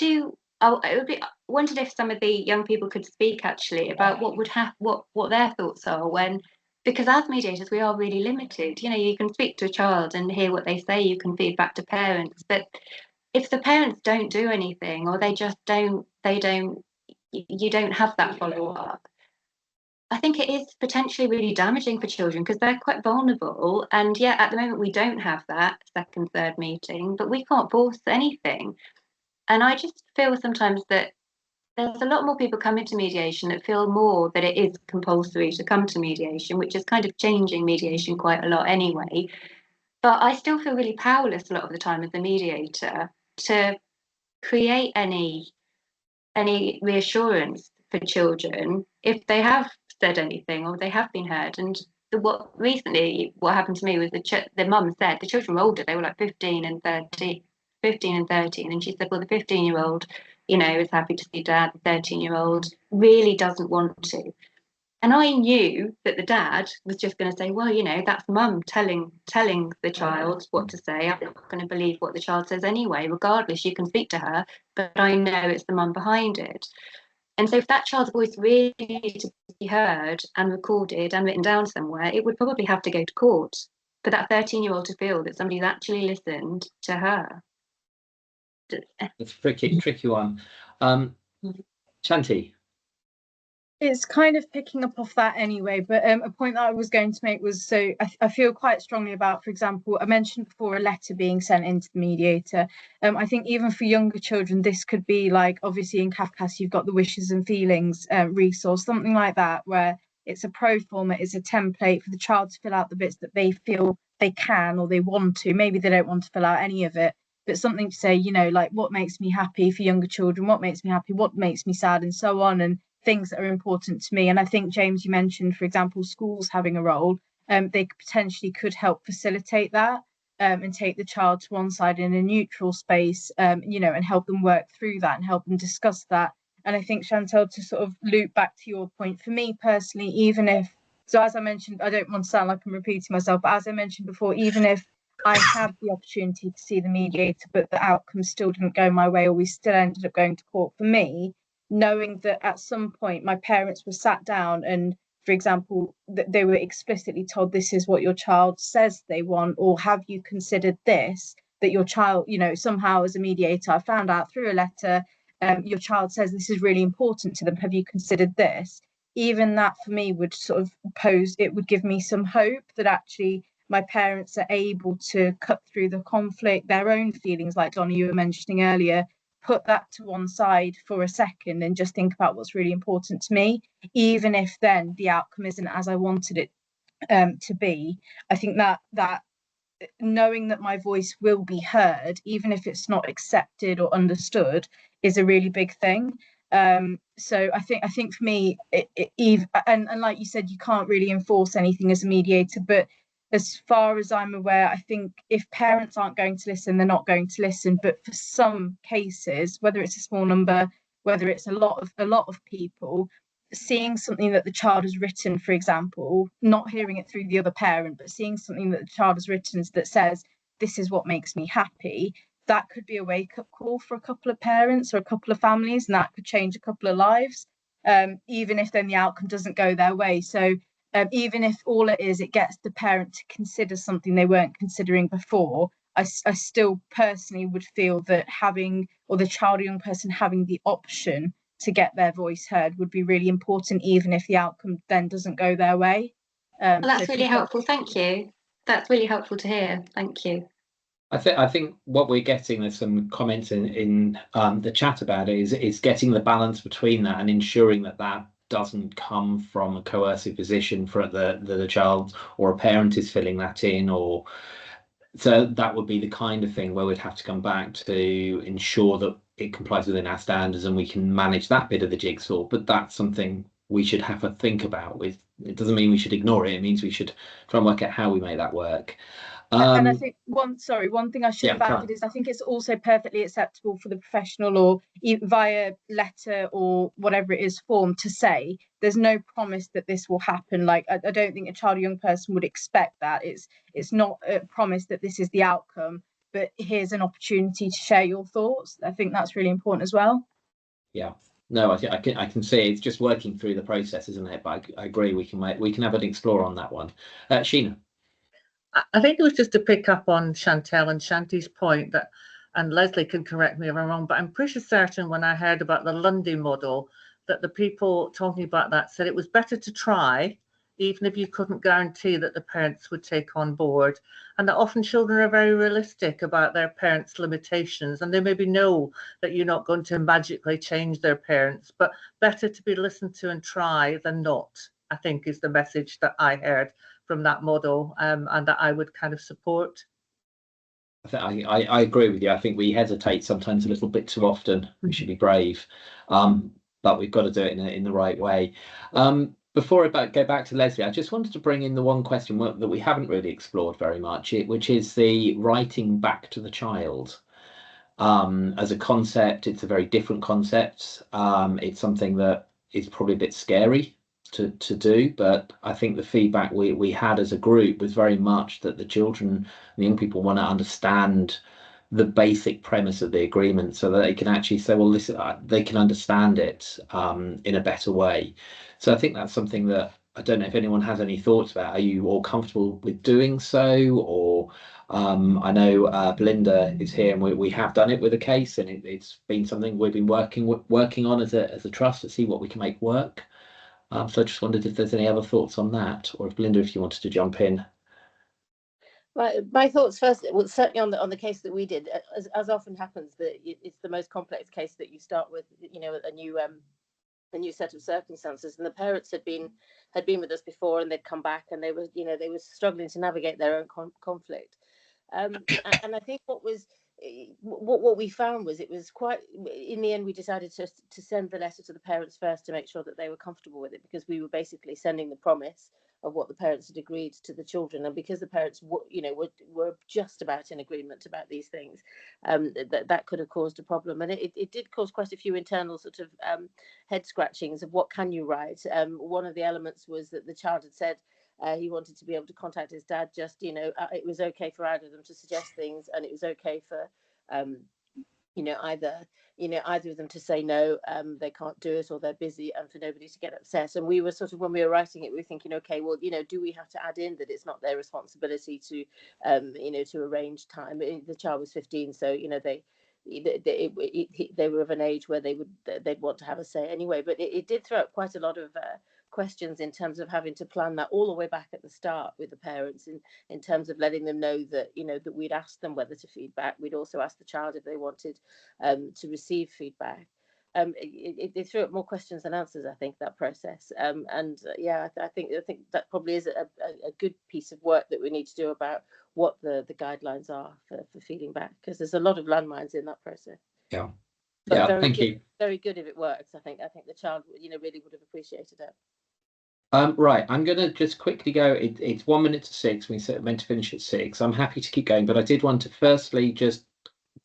wondered if some of the young people could speak actually about what would happen, what their thoughts are when, because as mediators we are really limited. You can speak to a child and hear what they say. You can feed back to parents, but if the parents don't do anything or they just don't, you don't have that follow up. I think it is potentially really damaging for children because they're quite vulnerable. And yeah, at the moment we don't have that second, third meeting, but we can't force anything. And I just feel sometimes that there's a lot more people coming to mediation that feel more that it is compulsory to come to mediation, which is kind of changing mediation quite a lot anyway. But I still feel really powerless a lot of the time as a mediator to create any reassurance for children if they have said anything or they have been heard. And what happened to me was the mum said the children were older. They were like 15 and 13, and she said, well, the 15-year-old is happy to see dad. The 13-year-old really doesn't want to. And I knew that the dad was just going to say, well, that's mum telling the child what to say. I'm not going to believe what the child says anyway. Regardless, you can speak to her, but I know it's the mum behind it. And so if that child's voice really needed to be heard and recorded and written down somewhere, it would probably have to go to court for that 13-year-old to feel that somebody's actually listened to her. It's a tricky one. Shanti. It's kind of picking up off that anyway, but a point that I was going to make was, so I feel quite strongly about, for example, I mentioned before a letter being sent into the mediator. I think even for younger children, this could be like, obviously in CAFCAS, you've got the wishes and feelings resource, something like that, where it's a pro forma, it's a template for the child to fill out the bits that they feel they can or they want to. Maybe they don't want to fill out any of it, but something to say, like what makes me happy for younger children, what makes me happy, what makes me sad, and so on, and things that are important to me. And I think, James, you mentioned, for example, schools having a role. They potentially could help facilitate that and take the child to one side in a neutral space, and help them work through that and help them discuss that. And I think, Chantal, to sort of loop back to your point, for me personally, even if, so as I mentioned, I don't want to sound like I'm repeating myself, but as I mentioned before, even if I had the opportunity to see the mediator, but the outcome still didn't go my way, or we still ended up going to court, for me, knowing that at some point my parents were sat down and, for example, that they were explicitly told, this is what your child says they want, or have you considered this, that your child, somehow as a mediator, I found out through a letter, your child says this is really important to them, have you considered this? Even that for me would sort of would give me some hope that actually my parents are able to cut through the conflict, their own feelings, like Donna, you were mentioning earlier, put that to one side for a second and just think about what's really important to me, even if then the outcome isn't as I wanted it to be. I think that knowing that my voice will be heard, even if it's not accepted or understood, is a really big thing. So I think for me, and like you said, you can't really enforce anything as a mediator, but as far as I'm aware, I think if parents aren't going to listen, they're not going to listen. But for some cases, whether it's a small number, whether it's a lot of people, seeing something that the child has written, for example, not hearing it through the other parent, but seeing something that the child has written that says, this is what makes me happy, that could be a wake-up call for a couple of parents or a couple of families, and that could change a couple of lives, even if then the outcome doesn't go their way. So even if all it is, it gets the parent to consider something they weren't considering before, I still personally would feel that having, or the child or young person having the option to get their voice heard would be really important, even if the outcome then doesn't go their way. Well, that's really helpful. Thank you. That's really helpful to hear. Thank you. I think what we're getting, there's some comments in the chat about it, is getting the balance between that and ensuring that that doesn't come from a coercive position for the child or a parent is filling that in, or so that would be the kind of thing where we'd have to come back to ensure that it complies within our standards and we can manage that bit of the jigsaw. But that's something we should have a think about. With it doesn't mean we should ignore it. It means we should try and work out how we make that work. And I think one thing I should have added is I think it's also perfectly acceptable for the professional or via letter or whatever it is form to say there's no promise that this will happen. Like I don't think a child or young person would expect that. It's not a promise that this is the outcome, but here's an opportunity to share your thoughts. I think that's really important as well. Yeah. No, I can see it's just working through the process, isn't it? But I agree, we can have an explore on that one. Sheena. I think it was just to pick up on Chantel and Shanti's point that, and Leslie can correct me if I'm wrong, but I'm pretty certain when I heard about the Lundy model that the people talking about that said it was better to try, even if you couldn't guarantee that the parents would take on board, and that often children are very realistic about their parents' limitations, and they maybe know that you're not going to magically change their parents, but better to be listened to and try than not, I think is the message that I heard from that model, and that I would kind of support. I agree with you. I think we hesitate sometimes a little bit too often. We should be brave, but we've got to do it in the right way. Before I go back to Leslie, I just wanted to bring in the one question that we haven't really explored very much, which is the writing back to the child. As a concept, it's a very different concept. It's something that is probably a bit scary to do, but I think the feedback we had as a group was very much that the children and the young people want to understand the basic premise of the agreement so that they can actually say, well, listen, they can understand it in a better way. So I think that's something that I don't know if anyone has any thoughts about. Are you all comfortable with doing so? Or I know Belinda is here, and we have done it with a case, and it's been something we've been working on as a trust to see what we can make work. So I just wondered if there's any other thoughts on that, or if Belinda, if you wanted to jump in. My thoughts first, well, certainly on the case that we did, as often happens, that it's the most complex case that you start with, a new set of circumstances, and the parents had been with us before, and they'd come back, and they were struggling to navigate their own conflict, and I think what we found was it was quite, in the end we decided to send the letter to the parents first to make sure that they were comfortable with it, because we were basically sending the promise of what the parents had agreed to the children, and because the parents were just about in agreement about these things, that could have caused a problem, and it did cause quite a few internal sort of head scratchings of what can you write. One of the elements was that the child had said he wanted to be able to contact his dad, just it was okay for either of them to suggest things, and it was okay for either of them to say no, they can't do it, or they're busy, and for nobody to get upset. And we were sort of, when we were writing it, we were thinking, okay, well, do we have to add in that it's not their responsibility to to arrange time? The child was 15, so they were of an age where they'd want to have a say anyway. But it did throw up quite a lot of questions in terms of having to plan that all the way back at the start with the parents, in terms of letting them know that that we'd asked them whether to feedback. We'd also asked the child if they wanted to receive feedback. It threw up more questions than answers, I think, that process. I think that probably is a good piece of work that we need to do about what the guidelines are for feeding back, because there's a lot of landmines in that process. Yeah. But yeah, thank you. Very good if it works. I think the child really would have appreciated it. Right, I'm going to just quickly go. It's 1 minute to 6. We meant to finish at 6. I'm happy to keep going, but I did want to firstly just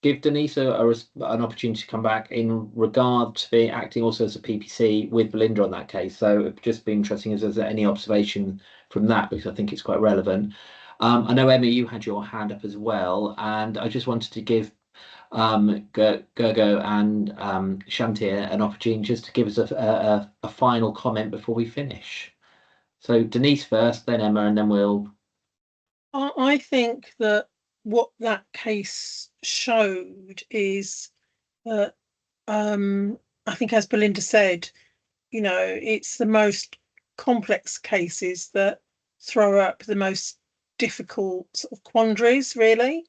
give Denise an opportunity to come back in regard to acting also as a PPC with Belinda on that case. So it'd just be interesting if there's any observation from that, because I think it's quite relevant. I know, Emma, you had your hand up as well, and I just wanted to give Gergo and Shanti an opportunity just to give us a final comment before we finish. So Denise first, then Emma, and then we'll... I think that what that case showed is that, I think, as Belinda said, it's the most complex cases that throw up the most difficult sort of quandaries, really.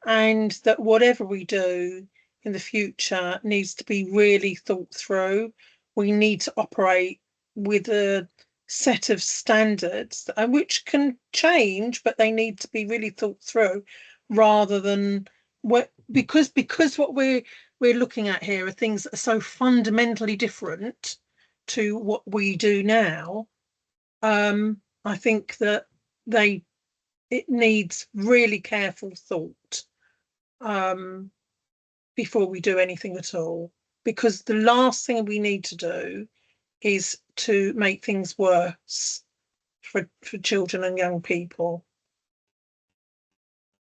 and that whatever we do in the future needs to be really thought through. We need to operate with a set of standards, which can change, but they need to be really thought through, rather than because what we're looking at here are things that are so fundamentally different to what we do now. I think that it needs really careful thought before we do anything at all, because the last thing we need to do is to make things worse for children and young people.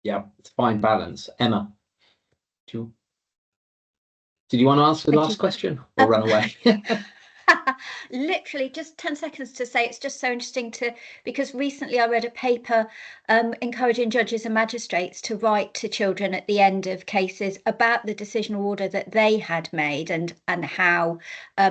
Yeah, it's a fine balance. Emma, did you want to answer the last question or run away? Literally just 10 seconds to say it's just so interesting because recently I read a paper encouraging judges and magistrates to write to children at the end of cases about the decisional order that they had made and how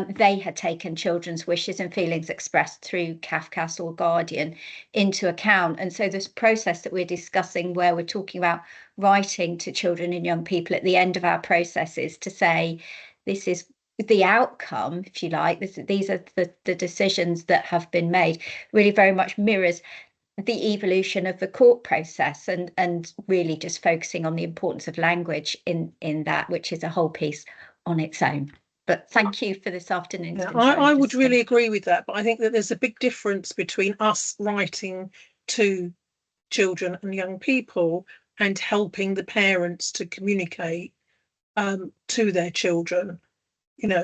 they had taken children's wishes and feelings expressed through CAFCAS or Guardian into account. And so this process that we're discussing, where we're talking about writing to children and young people at the end of our processes to say, this is the outcome, if you like, these are the decisions that have been made, really very much mirrors the evolution of the court process, and really just focusing on the importance of language in that, which is a whole piece on its own. But thank you for this afternoon. Yeah, I would really agree with that, but I think that there's a big difference between us writing to children and young people and helping the parents to communicate to their children.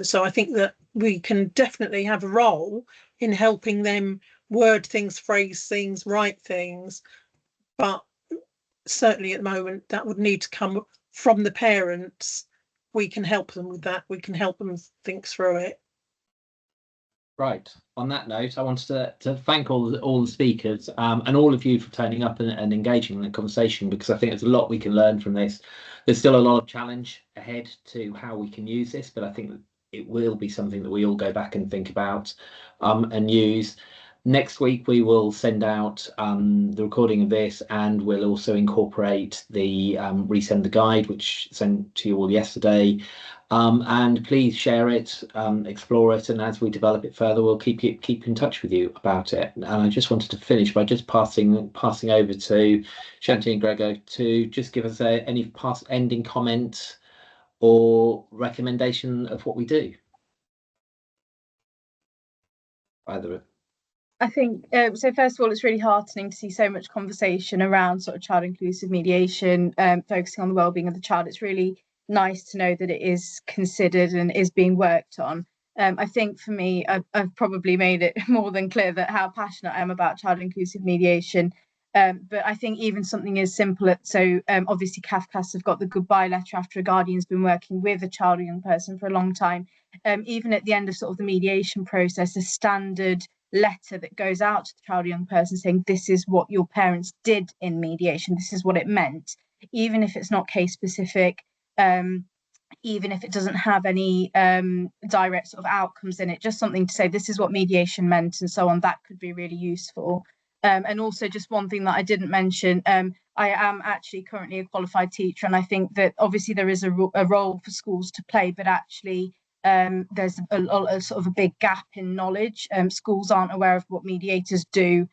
So I think that we can definitely have a role in helping them word things, phrase things, write things, but certainly at the moment that would need to come from the parents. We can help them with that. We can help them think through it. Right. On that note, I wanted to thank all the speakers and all of you for turning up and engaging in the conversation, because I think there's a lot we can learn from this. There's still a lot of challenge ahead to how we can use this, but I think it will be something that we all go back and think about and use. Next week, we will send out the recording of this, and we'll also incorporate the resend the guide, which sent to you all yesterday. And please share it, explore it, and as we develop it further, we'll keep in touch with you about it. And I just wanted to finish by just passing over to Shanti and Gregor to just give us any ending comment or recommendation of what we do. Either. I think so. First of all, it's really heartening to see so much conversation around sort of child inclusive mediation, focusing on the well-being of the child. It's really nice to know that it is considered and is being worked on. I think for me, I've probably made it more than clear that how passionate I am about child inclusive mediation. But I think even something as simple, obviously CAFCAS have got the goodbye letter after a guardian's been working with a child or young person for a long time. Even at the end of sort of the mediation process, a standard letter that goes out to the child or young person saying, this is what your parents did in mediation, this is what it meant, even if it's not case specific, even if it doesn't have any direct sort of outcomes in it, just something to say this is what mediation meant and so on. That could be really useful. And also just one thing that I didn't mention, I am actually currently a qualified teacher, and I think that obviously there is a role for schools to play, but actually there's a sort of a big gap in knowledge. Schools aren't aware of what mediators do,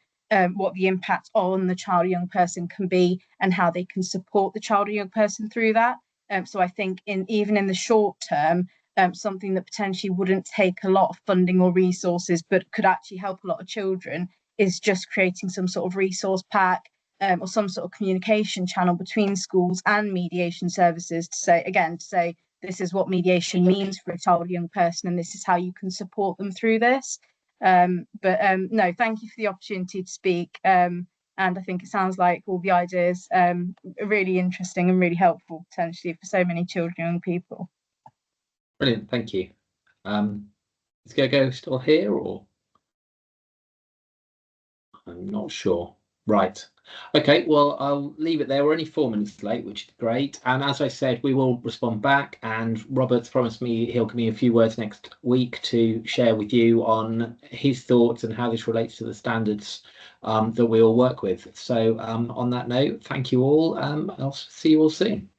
what the impact on the child or young person can be, and how they can support the child or young person through that. So I think even in the short term, something that potentially wouldn't take a lot of funding or resources, but could actually help a lot of children, is just creating some sort of resource pack or some sort of communication channel between schools and mediation services to say, this is what mediation means for a child or young person, and this is how you can support them through this. No, thank you for the opportunity to speak. And I think it sounds like all the ideas are really interesting and really helpful potentially for so many children and young people. Brilliant, thank you. Is Gogo still here, or? I'm not sure. Right. Okay, well, I'll leave it there. We're only 4 minutes late, which is great. And as I said, we will respond back. And Robert's promised me he'll give me a few words next week to share with you on his thoughts and how this relates to the standards that we all work with. So on that note, thank you all. I'll see you all soon.